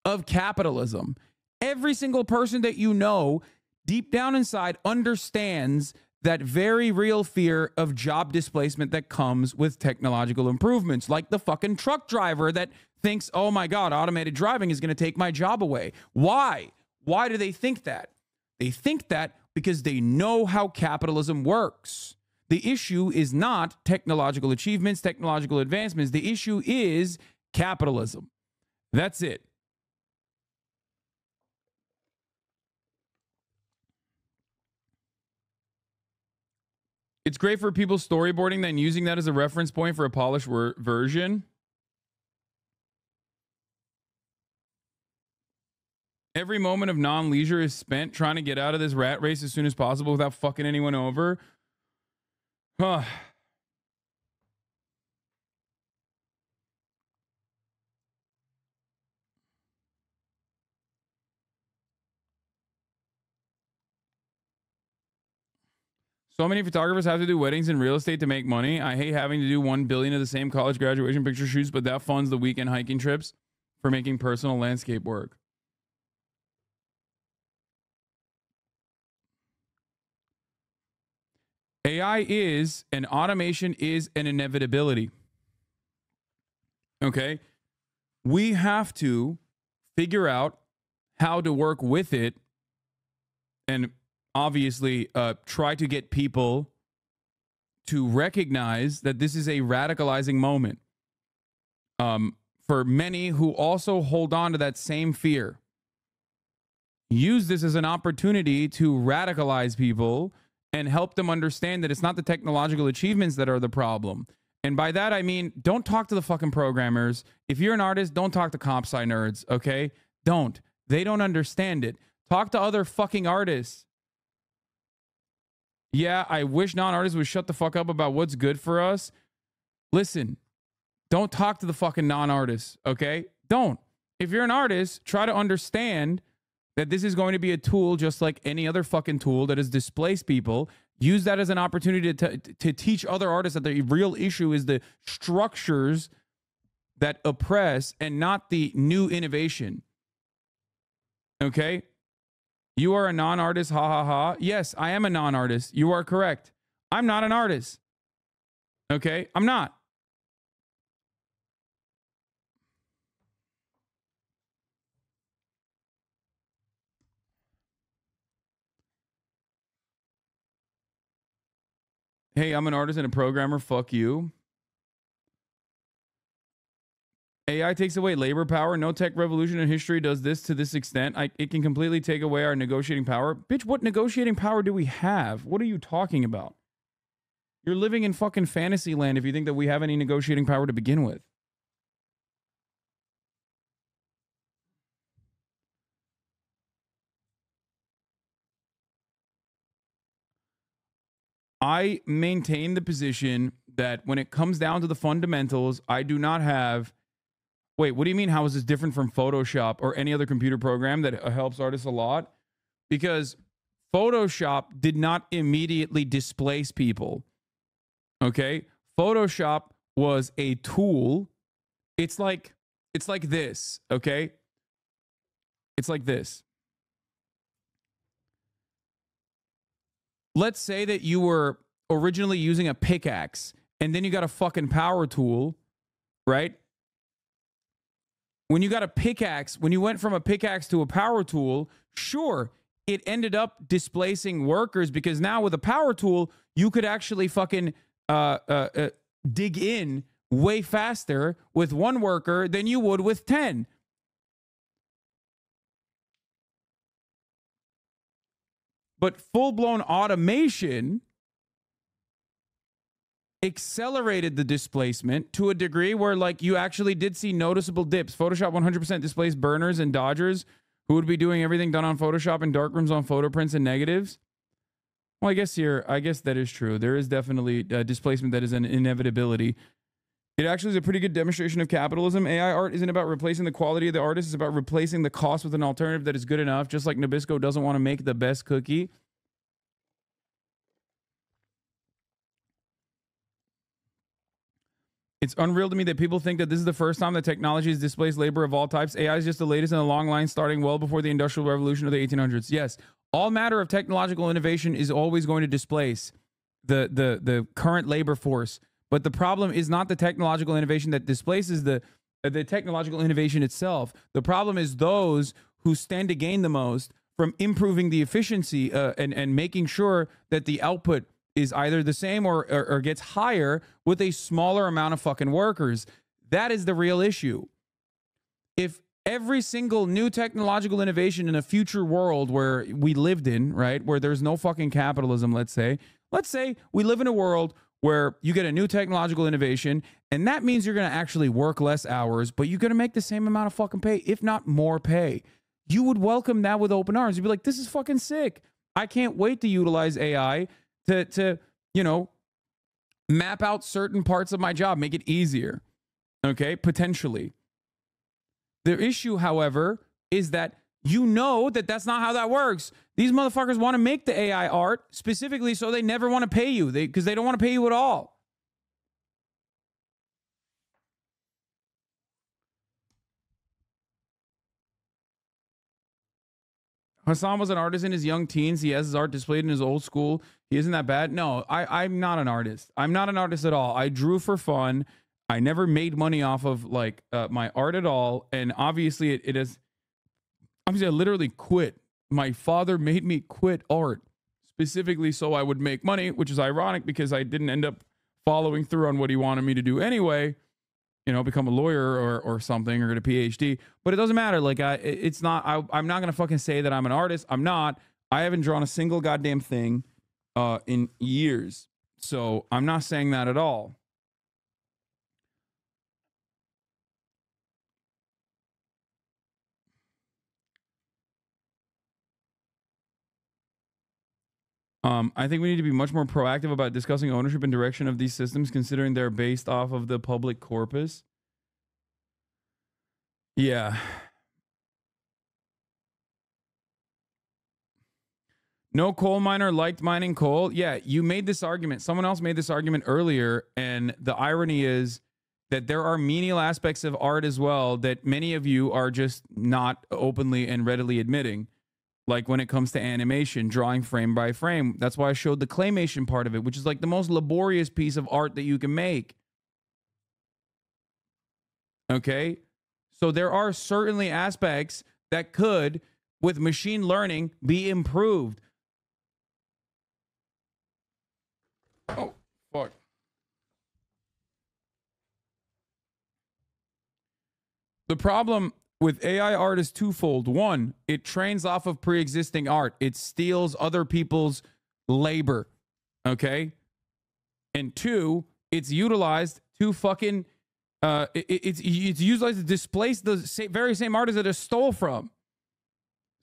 of capitalism. Every single person that you know deep down inside understands that very real fear of job displacement that comes with technological improvements, like the fucking truck driver that thinks, oh my God, automated driving is going to take my job away. Why? Why do they think that? They think that because they know how capitalism works. The issue is not technological achievements, technological advancements. The issue is capitalism. That's it. It's great for people storyboarding, then using that as a reference point for a polished version. Every moment of non-leisure is spent trying to get out of this rat race as soon as possible without fucking anyone over. Huh. So many photographers have to do weddings and real estate to make money. I hate having to do 1 billion of the same college graduation picture shoots, but that funds the weekend hiking trips for making personal landscape work. AI is, and automation is an inevitability. Okay? We have to figure out how to work with it and obviously try to get people to recognize that this is a radicalizing moment. For many who also hold on to that same fear, use this as an opportunity to radicalize people and help them understand that it's not the technological achievements that are the problem. And by that, I mean, don't talk to the fucking programmers. If you're an artist, don't talk to comp sci nerds, okay? Don't. They don't understand it. Talk to other fucking artists. Yeah, I wish non-artists would shut the fuck up about what's good for us. Listen, don't talk to the fucking non-artists, okay? Don't. If you're an artist, try to understand that this is going to be a tool just like any other fucking tool that has displaced people. Use that as an opportunity to teach other artists that the real issue is the structures that oppress and not the new innovation. Okay? You are a non-artist, ha ha ha. Yes, I am a non-artist. You are correct. I'm not an artist. Okay? I'm not. Hey, I'm an artist and a programmer. Fuck you. AI takes away labor power. No tech revolution in history does this to this extent. It can completely take away our negotiating power. Bitch, what negotiating power do we have? What are you talking about? You're living in fucking fantasy land if you think that we have any negotiating power to begin with. I maintain the position that when it comes down to the fundamentals, I do not have... Wait, what do you mean? How is this different from Photoshop or any other computer program that helps artists a lot? Because Photoshop did not immediately displace people. Okay? Photoshop was a tool. It's like this, okay? It's like this. Let's say that you were originally using a pickaxe and then you got a fucking power tool, right? When you got a pickaxe, when you went from a pickaxe to a power tool, sure, it ended up displacing workers because now with a power tool, you could actually fucking dig in way faster with one worker than you would with 10. But full-blown automation accelerated the displacement to a degree where, like, you actually did see noticeable dips. Photoshop 100% displaced burners and dodgers who would be doing everything done on Photoshop and darkrooms on photo prints and negatives. Well, I guess that is true. There is definitely displacement that is an inevitability. It actually is a pretty good demonstration of capitalism. AI art isn't about replacing the quality of the artist. It's about replacing the cost with an alternative that is good enough, just like Nabisco doesn't want to make the best cookie. It's unreal to me that people think that this is the first time that technology has displaced labor of all types. AI is just the latest in a long line starting well before the Industrial Revolution of the 1800s. Yes, All matter of technological innovation is always going to displace the current labor force. But the problem is not the technological innovation that displaces the technological innovation itself. The problem is those who stand to gain the most from improving the efficiency and making sure that the output is either the same or gets higher with a smaller amount of fucking workers. That is the real issue. If every single new technological innovation in a future world where we lived in, right, where there's no fucking capitalism, let's say we live in a world where you get a new technological innovation, and that means you're going to actually work less hours, but you're going to make the same amount of fucking pay, if not more pay. You would welcome that with open arms. You'd be like, this is fucking sick. I can't wait to utilize AI to you know, map out certain parts of my job, make it easier. Okay, potentially. The issue, however, is that you know that that's not how that works. These motherfuckers want to make the AI art specifically so they never want to pay you because they don't want to pay you at all. Hasan was an artist in his young teens. He has his art displayed in his old school. He isn't that bad. No, I'm not an artist. I'm not an artist at all. I drew for fun. I never made money off of like my art at all. And obviously it is, obviously I literally quit. My father made me quit art specifically so I would make money, which is ironic because I didn't end up following through on what he wanted me to do anyway. You know, become a lawyer or something or get a PhD, but it doesn't matter. Like, it's not, I'm not going to fucking say that I'm an artist. I'm not. I haven't drawn a single goddamn thing in years. So I'm not saying that at all. I think we need to be much more proactive about discussing ownership and direction of these systems, considering they're based off of the public corpus. Yeah. No coal miner liked mining coal. Yeah, you made this argument. Someone else made this argument earlier, and the irony is that there are menial aspects of art as well that many of you are just not openly and readily admitting. Like when it comes to animation, drawing frame by frame. That's why I showed the claymation part of it, which is like the most laborious piece of art that you can make. Okay? So there are certainly aspects that could, with machine learning, be improved. Oh, fuck. The problem with AI art is twofold. One, it trains off of pre-existing art. It steals other people's labor. Okay? And two, it's utilized to fucking it's utilized to displace the very same artists that it stole from.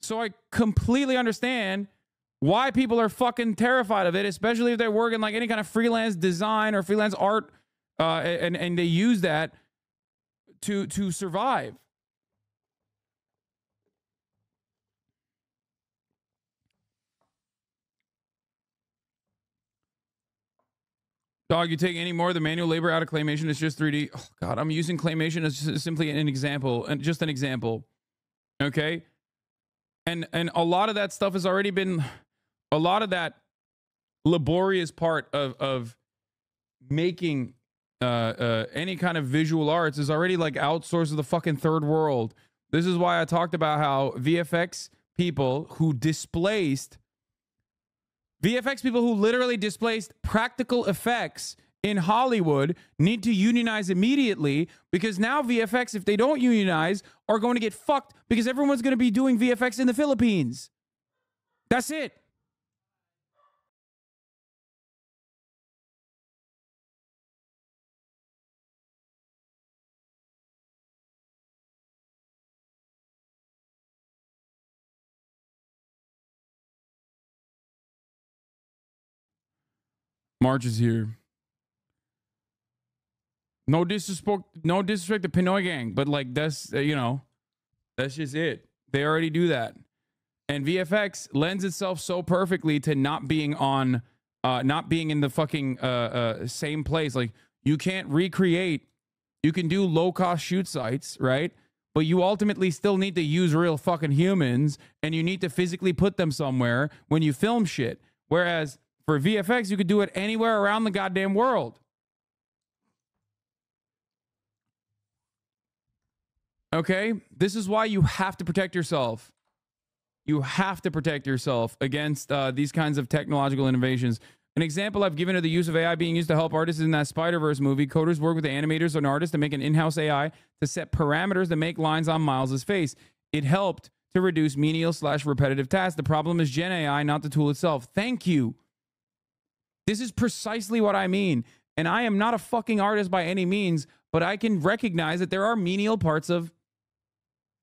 So I completely understand why people are fucking terrified of it, especially if they're working like any kind of freelance design or freelance art, and they use that to survive. Dog, you take any more of the manual labor out of claymation, it's just 3D. Oh, God, I'm using claymation as just simply an example, and just an example. Okay? And a lot of that stuff has already been, a lot of that laborious part of making any kind of visual arts is already like outsourced to the fucking third world. This is why I talked about how VFX people who literally displaced practical effects in Hollywood need to unionize immediately, because now VFX, if they don't unionize, are going to get fucked because everyone's going to be doing VFX in the Philippines. That's it. March is here. No disrespect to Pinoy Gang, but like that's that's just it. They already do that, and VFX lends itself so perfectly to not being in the fucking same place. Like you can't recreate. You can do low cost shoot sites, right? but you ultimately still need to use real fucking humans, and you need to physically put them somewhere when you film shit. Whereas for VFX, you could do it anywhere around the goddamn world. Okay? This is why you have to protect yourself. You have to protect yourself against these kinds of technological innovations. An example I've given of the use of AI being used to help artists in that Spider-Verse movie. Coders work with the animators and artists to make an in-house AI to set parameters that make lines on Miles' face. It helped to reduce menial/repetitive tasks. The problem is Gen AI, not the tool itself. Thank you. This is precisely what I mean. And I am not a fucking artist by any means, but I can recognize that there are menial parts of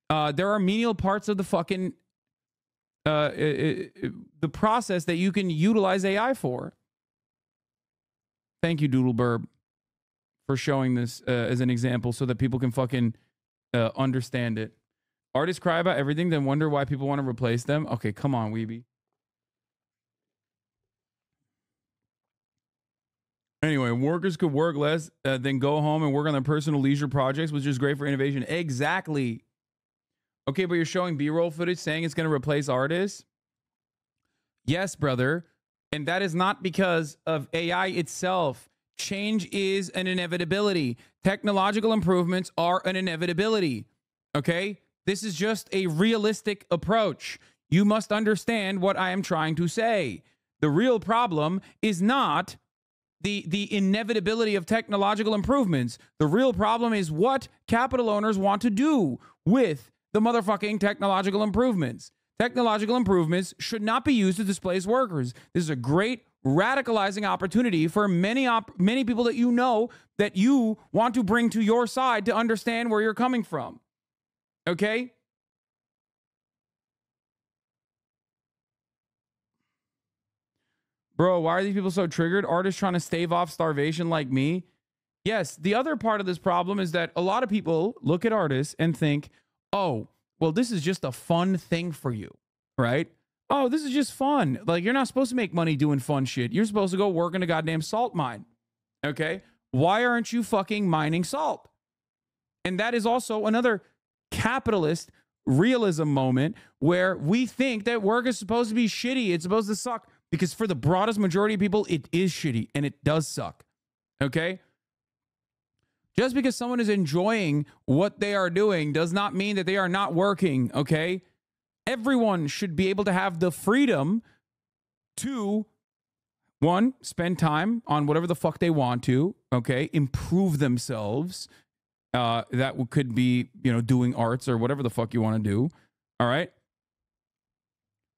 the fucking the process that you can utilize AI for. Thank you, Doodleburb, for showing this as an example so that people can fucking understand it. Artists cry about everything, then wonder why people want to replace them. Okay, come on, Weeby. Anyway, workers could work less, then go home and work on their personal leisure projects, which is great for innovation. Exactly. Okay, but you're showing B-roll footage saying it's going to replace artists? Yes, brother. And that is not because of AI itself. Change is an inevitability. Technological improvements are an inevitability. Okay? This is just a realistic approach. You must understand what I am trying to say. The real problem is not the inevitability of technological improvements. The real problem is what capital owners want to do with the motherfucking technological improvements. Technological improvements should not be used to displace workers. This is a great radicalizing opportunity for many people that you know that you want to bring to your side to understand where you're coming from. Okay? Bro, why are these people so triggered? Artists trying to stave off starvation like me? Yes, the other part of this problem is that a lot of people look at artists and think, oh, well, this is just a fun thing for you, right? Oh, this is just fun. Like, you're not supposed to make money doing fun shit. You're supposed to go work in a goddamn salt mine, okay? Why aren't you fucking mining salt? And that is also another capitalist realism moment where we think that work is supposed to be shitty. It's supposed to suck. Because for the broadest majority of people, it is shitty and it does suck, okay? Just because someone is enjoying what they are doing does not mean that they are not working, okay? Everyone should be able to have the freedom to, one, spend time on whatever the fuck they want to, okay? Improve themselves. That could be, doing arts or whatever the fuck you want to do, all right?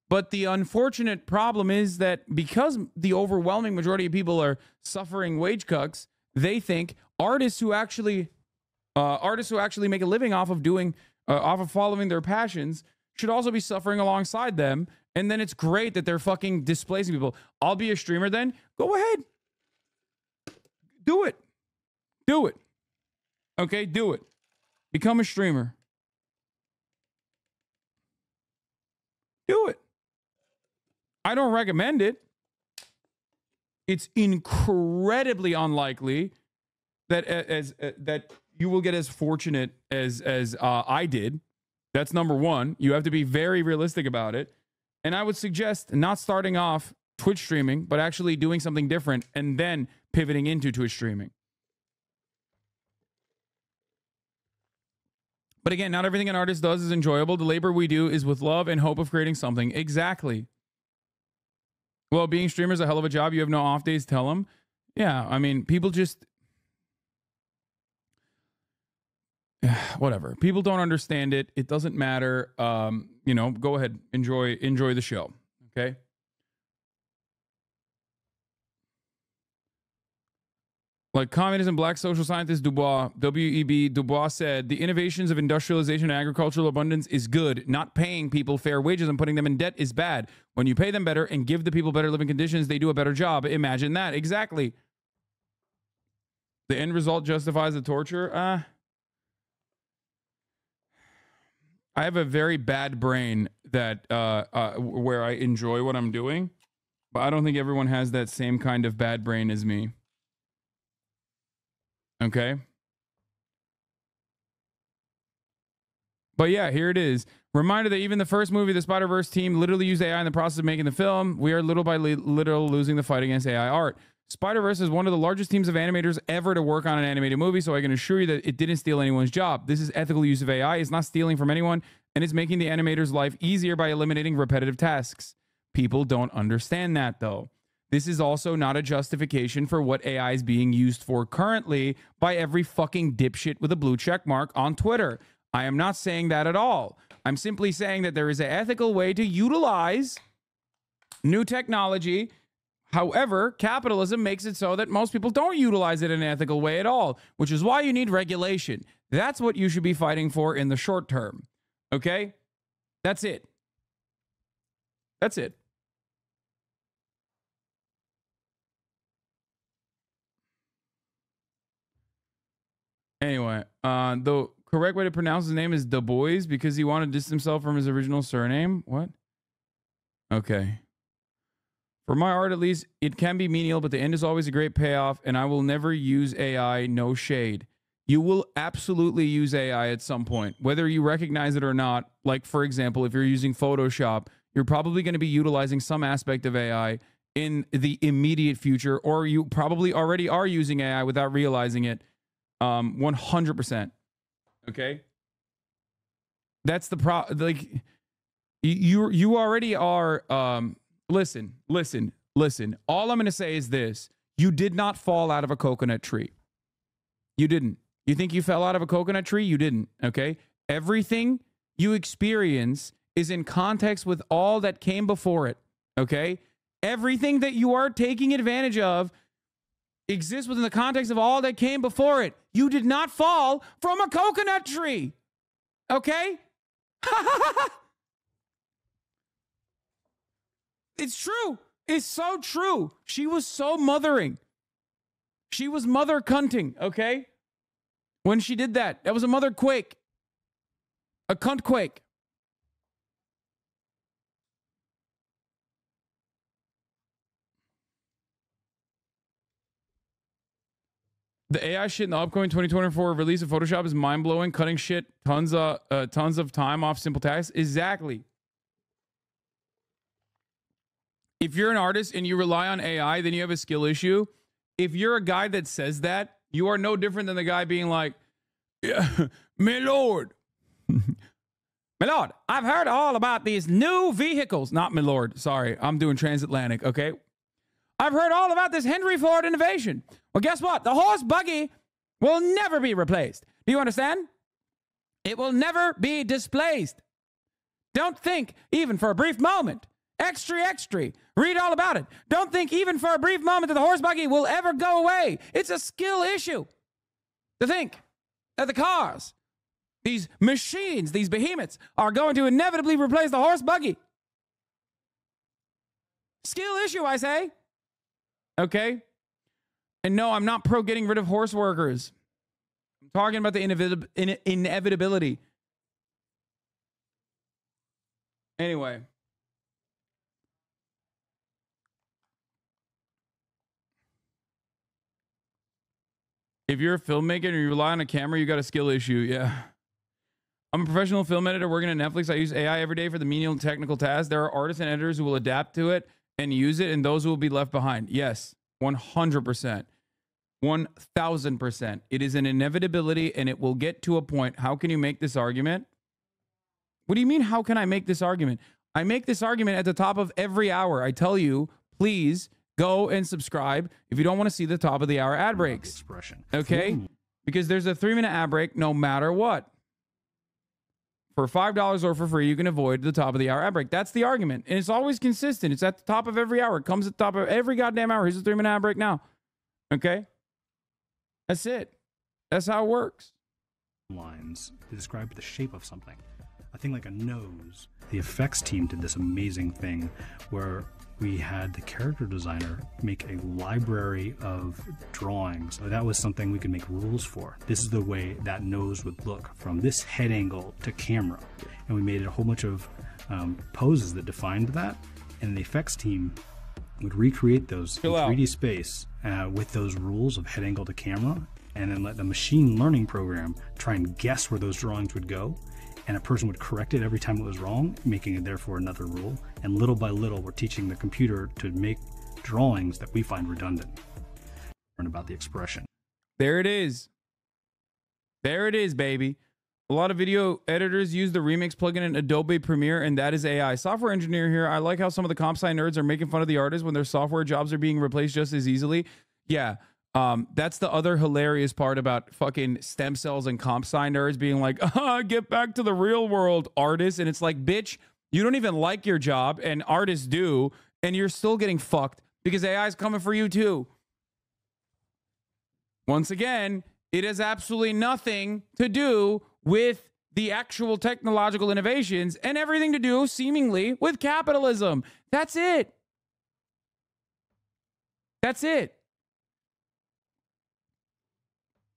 But the unfortunate problem is that because the overwhelming majority of people are suffering wage cuts, they think artists who actually make a living off of following their passions should also be suffering alongside them. And then it's great that they're fucking displacing people. I'll be a streamer then. Go ahead. Do it. Do it. Okay, do it. Become a streamer. Do it. I don't recommend it. It's incredibly unlikely that that you will get as fortunate as I did. That's number one. You have to be very realistic about it. And I would suggest not starting off Twitch streaming, but actually doing something different and then pivoting into Twitch streaming. But again, not everything an artist does is enjoyable. The labor we do is with love and hope of creating something. Exactly. Well, being streamer is a hell of a job. You have no off days. Tell them. Yeah, I mean, people just whatever. People don't understand it. It doesn't matter. Go ahead, enjoy the show. Okay. Like communism, black social scientist Dubois, W.E.B. Dubois said, the innovations of industrialization and agricultural abundance is good. Not paying people fair wages and putting them in debt is bad. When you pay them better and give the people better living conditions, they do a better job. Imagine that. Exactly. The end result justifies the torture. I have a very bad brain that where I enjoy what I'm doing, but I don't think everyone has that same kind of bad brain as me. Okay. But yeah, here it is. Reminder that even the first movie, the Spider-Verse team literally used AI in the process of making the film. We are little by little losing the fight against AI art. Spider-Verse is one of the largest teams of animators ever to work on an animated movie, so I can assure you that it didn't steal anyone's job. This is ethical use of AI. It's not stealing from anyone, and it's making the animator's life easier by eliminating repetitive tasks. People don't understand that, though. This is also not a justification for what AI is being used for currently by every fucking dipshit with a blue check mark on Twitter. I am not saying that at all. I'm simply saying that there is an ethical way to utilize new technology. However, capitalism makes it so that most people don't utilize it in an ethical way at all, which is why you need regulation. That's what you should be fighting for in the short term. Okay? That's it. That's it. Anyway, the correct way to pronounce his name is Du Bois because he wanted to distance himself from his original surname. What? Okay. For my art, at least, it can be menial, but the end is always a great payoff, and I will never use AI, no shade. You will absolutely use AI at some point, whether you recognize it or not. Like, for example, if you're using Photoshop, you're probably going to be utilizing some aspect of AI in the immediate future, or you probably already are using AI without realizing it. 100%. Okay? That's the like, you already are, listen. All I'm going to say is this. You did not fall out of a coconut tree. You didn't. You think you fell out of a coconut tree? You didn't. Okay? Everything you experience is in context with all that came before it. Okay? Everything that you are taking advantage of exists within the context of all that came before it. You did not fall from a coconut tree. Okay? It's true. It's so true. She was so mothering. She was mother cunting, okay? When she did that, that was a mother quake. A cunt quake. The AI shit in the upcoming 2024 release of Photoshop is mind-blowing, cutting shit, tons of time off simple tasks. Exactly. If you're an artist and you rely on AI, then you have a skill issue. If you're a guy that says that, you are no different than the guy being like, yeah, my lord. My lord, I've heard all about these new vehicles. Not my lord. Sorry, I'm doing transatlantic, okay? I've heard all about this Henry Ford innovation. Well, guess what? The horse buggy will never be replaced. Do you understand? It will never be displaced. Don't think, even for a brief moment. Extra. Read all about it. Don't think, even for a brief moment, that the horse buggy will ever go away. It's a skill issue. To think that the cars, these machines, these behemoths, are going to inevitably replace the horse buggy. Skill issue, I say. Okay? And no, I'm not pro getting rid of horse workers. I'm talking about the inevitability. Anyway. If you're a filmmaker and you rely on a camera, you got a skill issue. Yeah. I'm a professional film editor working at Netflix. I use AI every day for the menial technical tasks. There are artists and editors who will adapt to it and use it, and those who will be left behind. Yes, 100%. 1,000%. It is an inevitability, and it will get to a point. How can you make this argument? What do you mean, how can I make this argument? I make this argument at the top of every hour. I tell you, please go and subscribe if you don't want to see the top of the hour ad breaks. Okay? Because there's a 3-minute ad break no matter what. For $5 or for free, you can avoid the top of the hour ad break. That's the argument. And it's always consistent. It's at the top of every hour. It comes at the top of every goddamn hour. Here's a 3-minute ad break now. Okay? That's it. That's how it works. Lines to describe the shape of something. A thing like a nose. The effects team did this amazing thing where we had the character designer make a library of drawings. That was something we could make rules for. This is the way that nose would look from this head angle to camera. And we made a whole bunch of poses that defined that. And the effects team would recreate those in 3D space with those rules of head angle to camera, and then let the machine learning program try and guess where those drawings would go. and a person would correct it every time it was wrong, making it therefore another rule. And little by little, we're teaching the computer to make drawings that we find redundant. Learn about the expression. There it is. There it is, baby. A lot of video editors use the Remix plugin in Adobe Premiere, and that is AI. Software engineer here. I like how some of the comp sci nerds are making fun of the artists when their software jobs are being replaced just as easily. Yeah, that's the other hilarious part about fucking stem cells and comp sci nerds being like, get back to the real world, artists. And it's like, bitch, you don't even like your job, and artists do, and you're still getting fucked because AI is coming for you too. Once again, it has absolutely nothing to do with the actual technological innovations and everything to do, seemingly, with capitalism. That's it. That's it.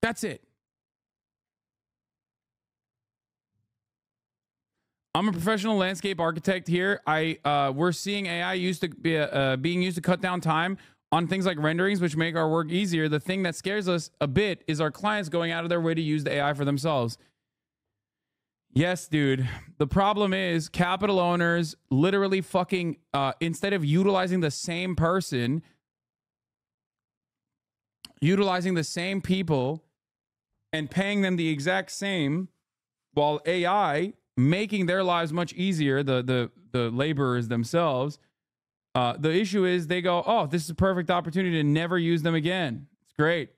That's it. I'm a professional landscape architect here. We're seeing AI used to be being used to cut down time on things like renderings, which make our work easier. The thing that scares us a bit is our clients going out of their way to use the AI for themselves. Yes, dude. The problem is capital owners literally fucking, instead of utilizing the same person, utilizing the same people and paying them the exact same, while AI making their lives much easier, the laborers themselves, the issue is they go, oh, this is a perfect opportunity to never use them again. It's great.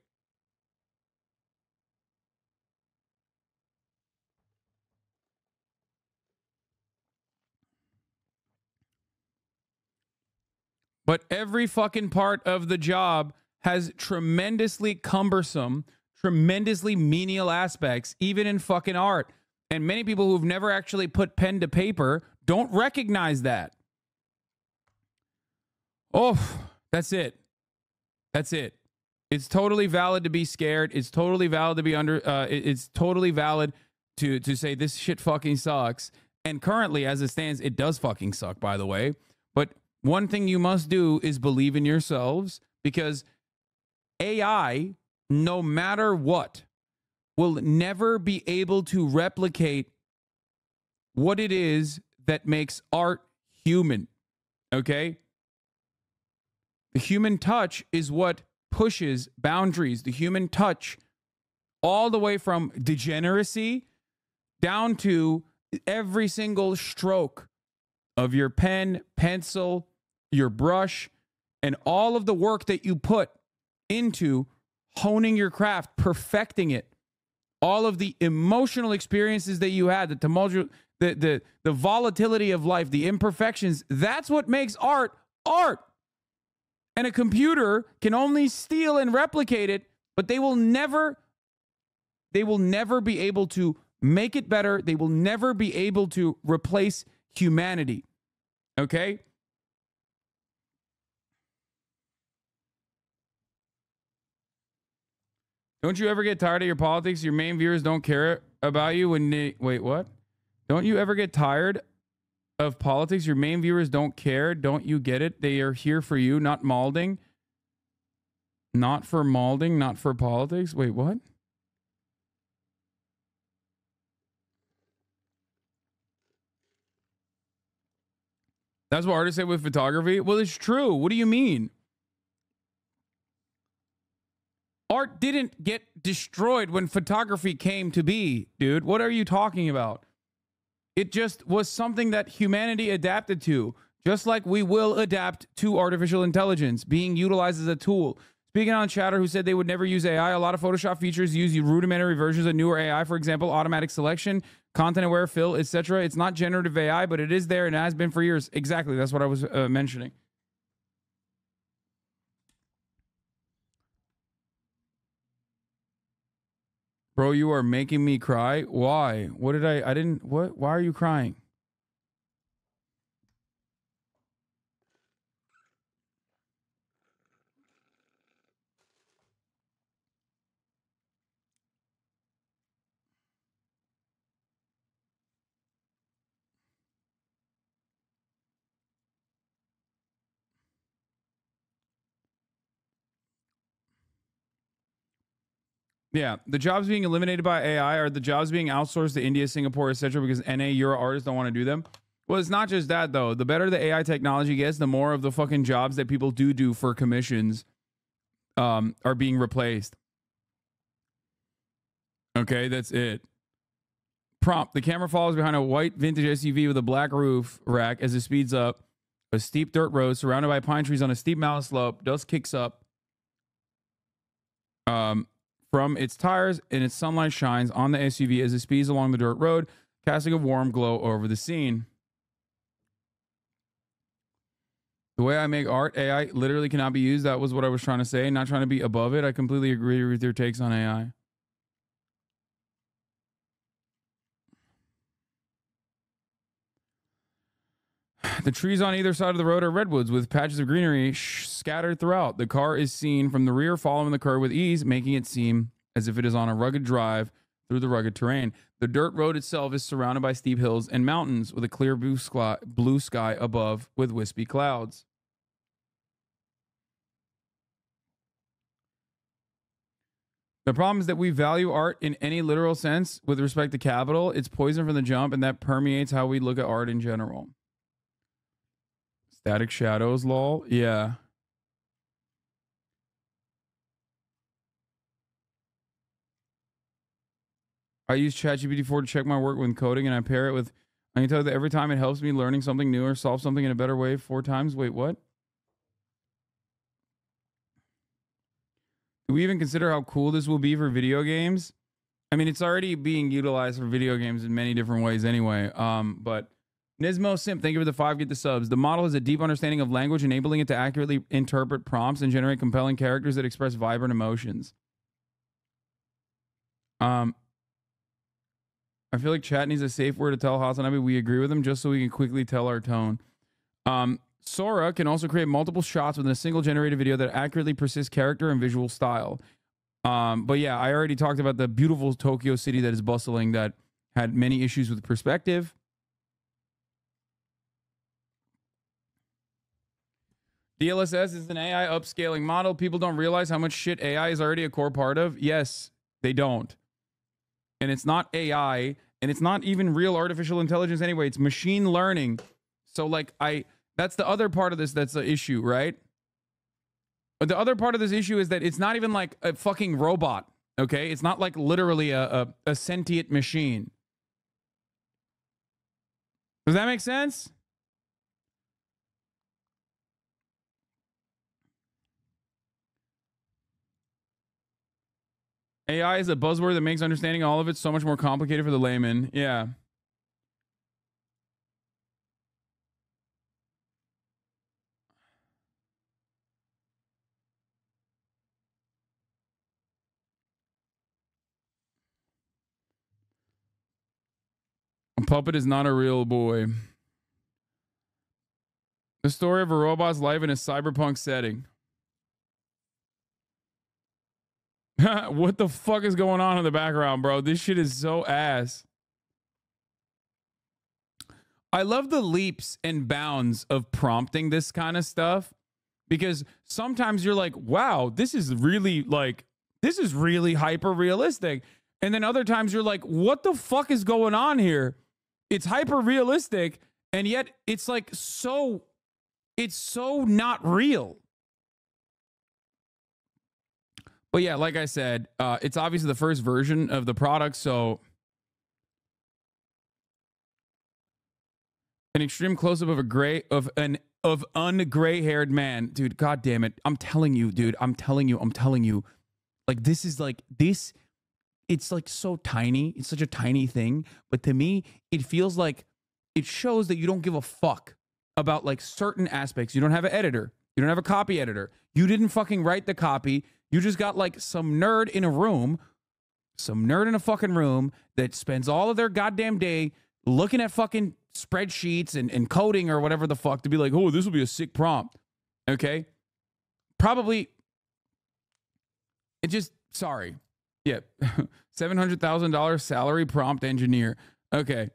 But every fucking part of the job has tremendously cumbersome, tremendously menial aspects, even in fucking art. And many people who've never actually put pen to paper don't recognize that. Oh, that's it. That's it. It's totally valid to be scared. It's totally valid to be it's totally valid to say this shit fucking sucks. And currently, as it stands, it does fucking suck, by the way. But one thing you must do is believe in yourselves, because AI, no matter what, will never be able to replicate what it is that makes art human. Okay? The human touch is what pushes boundaries. The human touch, all the way from degeneracy down to every single stroke of your pen, pencil, your brush, and all of the work that you put into honing your craft, perfecting it, all of the emotional experiences that you had, the tumultuous, the volatility of life, the imperfections, that's what makes art art. And a computer can only steal and replicate it, but they will never be able to make it better. They will never be able to replace humanity. Okay? Don't you ever get tired of your politics? Your main viewers don't care about you when they... Wait, what? Don't you ever get tired of politics? Your main viewers don't care. Don't you get it? They are here for you, not malding. Not for malding, not for politics. Wait, what? That's what artists say with photography. Well, it's true. What do you mean? Art didn't get destroyed when photography came to be, dude. What are you talking about? It just was something that humanity adapted to, just like we will adapt to artificial intelligence being utilized as a tool. Speaking on Chatter, who said they would never use AI, a lot of Photoshop features use rudimentary versions of newer AI, for example, automatic selection, content-aware fill, etc. It's not generative AI, but it is there and has been for years. Exactly, that's what I was mentioning. Bro, you are making me cry. Why? What did I didn't, what? Why are you crying? Yeah, the jobs being eliminated by AI are the jobs being outsourced to India, Singapore, etc. because NA Euro artists don't want to do them. Well, it's not just that though. The better the AI technology gets, the more of the fucking jobs that people do for commissions are being replaced. Okay, that's it. Prompt: the camera follows behind a white vintage SUV with a black roof rack as it speeds up a steep dirt road surrounded by pine trees on a steep mountain slope. Dust kicks up from its tires and its sunlight shines on the SUV as it speeds along the dirt road, casting a warm glow over the scene. The way I make art, AI literally cannot be used. That was what I was trying to say. Not trying to be above it. I completely agree with your takes on AI. The trees on either side of the road are redwoods with patches of greenery scattered throughout. The car is seen from the rear following the curve with ease, making it seem as if it is on a rugged drive through the rugged terrain. The dirt road itself is surrounded by steep hills and mountains with a clear blue sky above with wispy clouds. The problem is that we value art in any literal sense with respect to capital. It's poison from the jump, and that permeates how we look at art in general. Static shadows, lol. Yeah. I use ChatGPT-4 to check my work when coding, and I pair it with, I can tell you that every time it helps me learning something new or solve something in a better way 4 times. Wait, what? Do we even consider how cool this will be for video games? I mean, it's already being utilized for video games in many different ways anyway. But Nismo Simp, thank you for the 5, get the subs. The model has a deep understanding of language, enabling it to accurately interpret prompts and generate compelling characters that express vibrant emotions. I feel like chat needs a safe word to tell Hasanabi we agree with him just so we can quickly tell our tone. Sora can also create multiple shots within a single generated video that accurately persists character and visual style. But yeah, I already talked about the beautiful Tokyo city that is bustling that had many issues with perspective. DLSS is an AI upscaling model. People don't realize how much shit AI is already a core part of. Yes, they don't. And it's not AI, and it's not even real artificial intelligence anyway. It's machine learning. So like that's the other part of this that's the issue, right? But the other part of this issue is that it's not even like a fucking robot, okay? It's not like literally a sentient machine. Does that make sense? AI is a buzzword that makes understanding all of it so much more complicated for the layman. Yeah. A puppet is not a real boy. The story of a robot's life in a cyberpunk setting. What the fuck is going on in the background, bro? This shit is so ass. I love the leaps and bounds of prompting this kind of stuff because sometimes you're like, wow, this is really hyper realistic. And then other times you're like, what the fuck is going on here? It's hyper realistic. And yet it's like, it's so not real. But yeah, like I said, it's obviously the first version of the product, so an extreme close-up of an ungray-haired man, dude. God damn it! I'm telling you, dude. I'm telling you. Like this is like this. It's like so tiny. It's such a tiny thing, but to me, it feels like it shows that you don't give a fuck about like certain aspects. You don't have an editor. You don't have a copy editor. You didn't fucking write the copy. You just got like some nerd in a fucking room that spends all of their goddamn day looking at fucking spreadsheets and coding or whatever the fuck to be like, oh, this will be a sick prompt. Okay. Probably. Sorry. Yeah. $700,000 salary prompt engineer. Okay.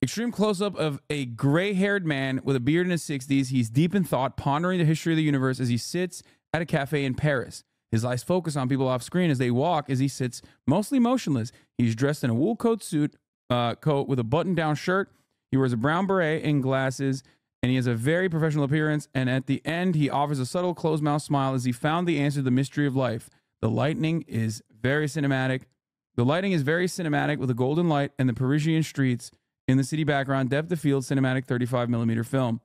Extreme close-up of a gray-haired man with a beard in his 60s. He's deep in thought, pondering the history of the universe as he sits at a cafe in Paris. His eyes focus on people off screen as they walk as he sits mostly motionless. He's dressed in a wool coat with a button-down shirt. He wears a brown beret and glasses, and he has a very professional appearance. And at the end, he offers a subtle closed-mouth smile as he found the answer to the mystery of life. The lighting is very cinematic. With a golden light and the Parisian streets in the city background. Depth of field cinematic 35mm film.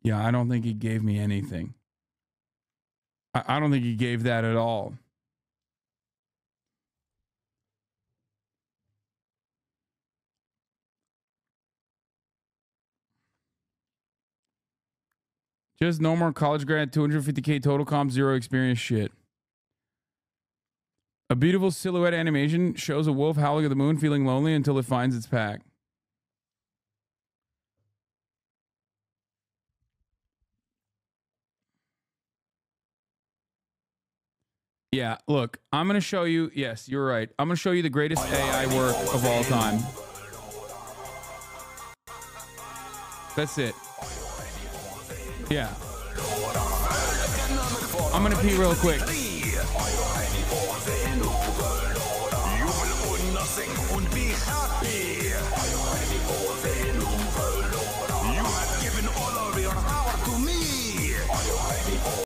Yeah, I don't think he gave me anything. I don't think he gave that at all. Just no more college grad, 250K total comp, zero experience shit. A beautiful silhouette animation shows a wolf howling at the moon, feeling lonely until it finds its pack. Yeah, look, I'm going to show you. Yes, you're right. I'm going to show you the greatest AI work of all time. That's it. Yeah. I'm going to pee real quick.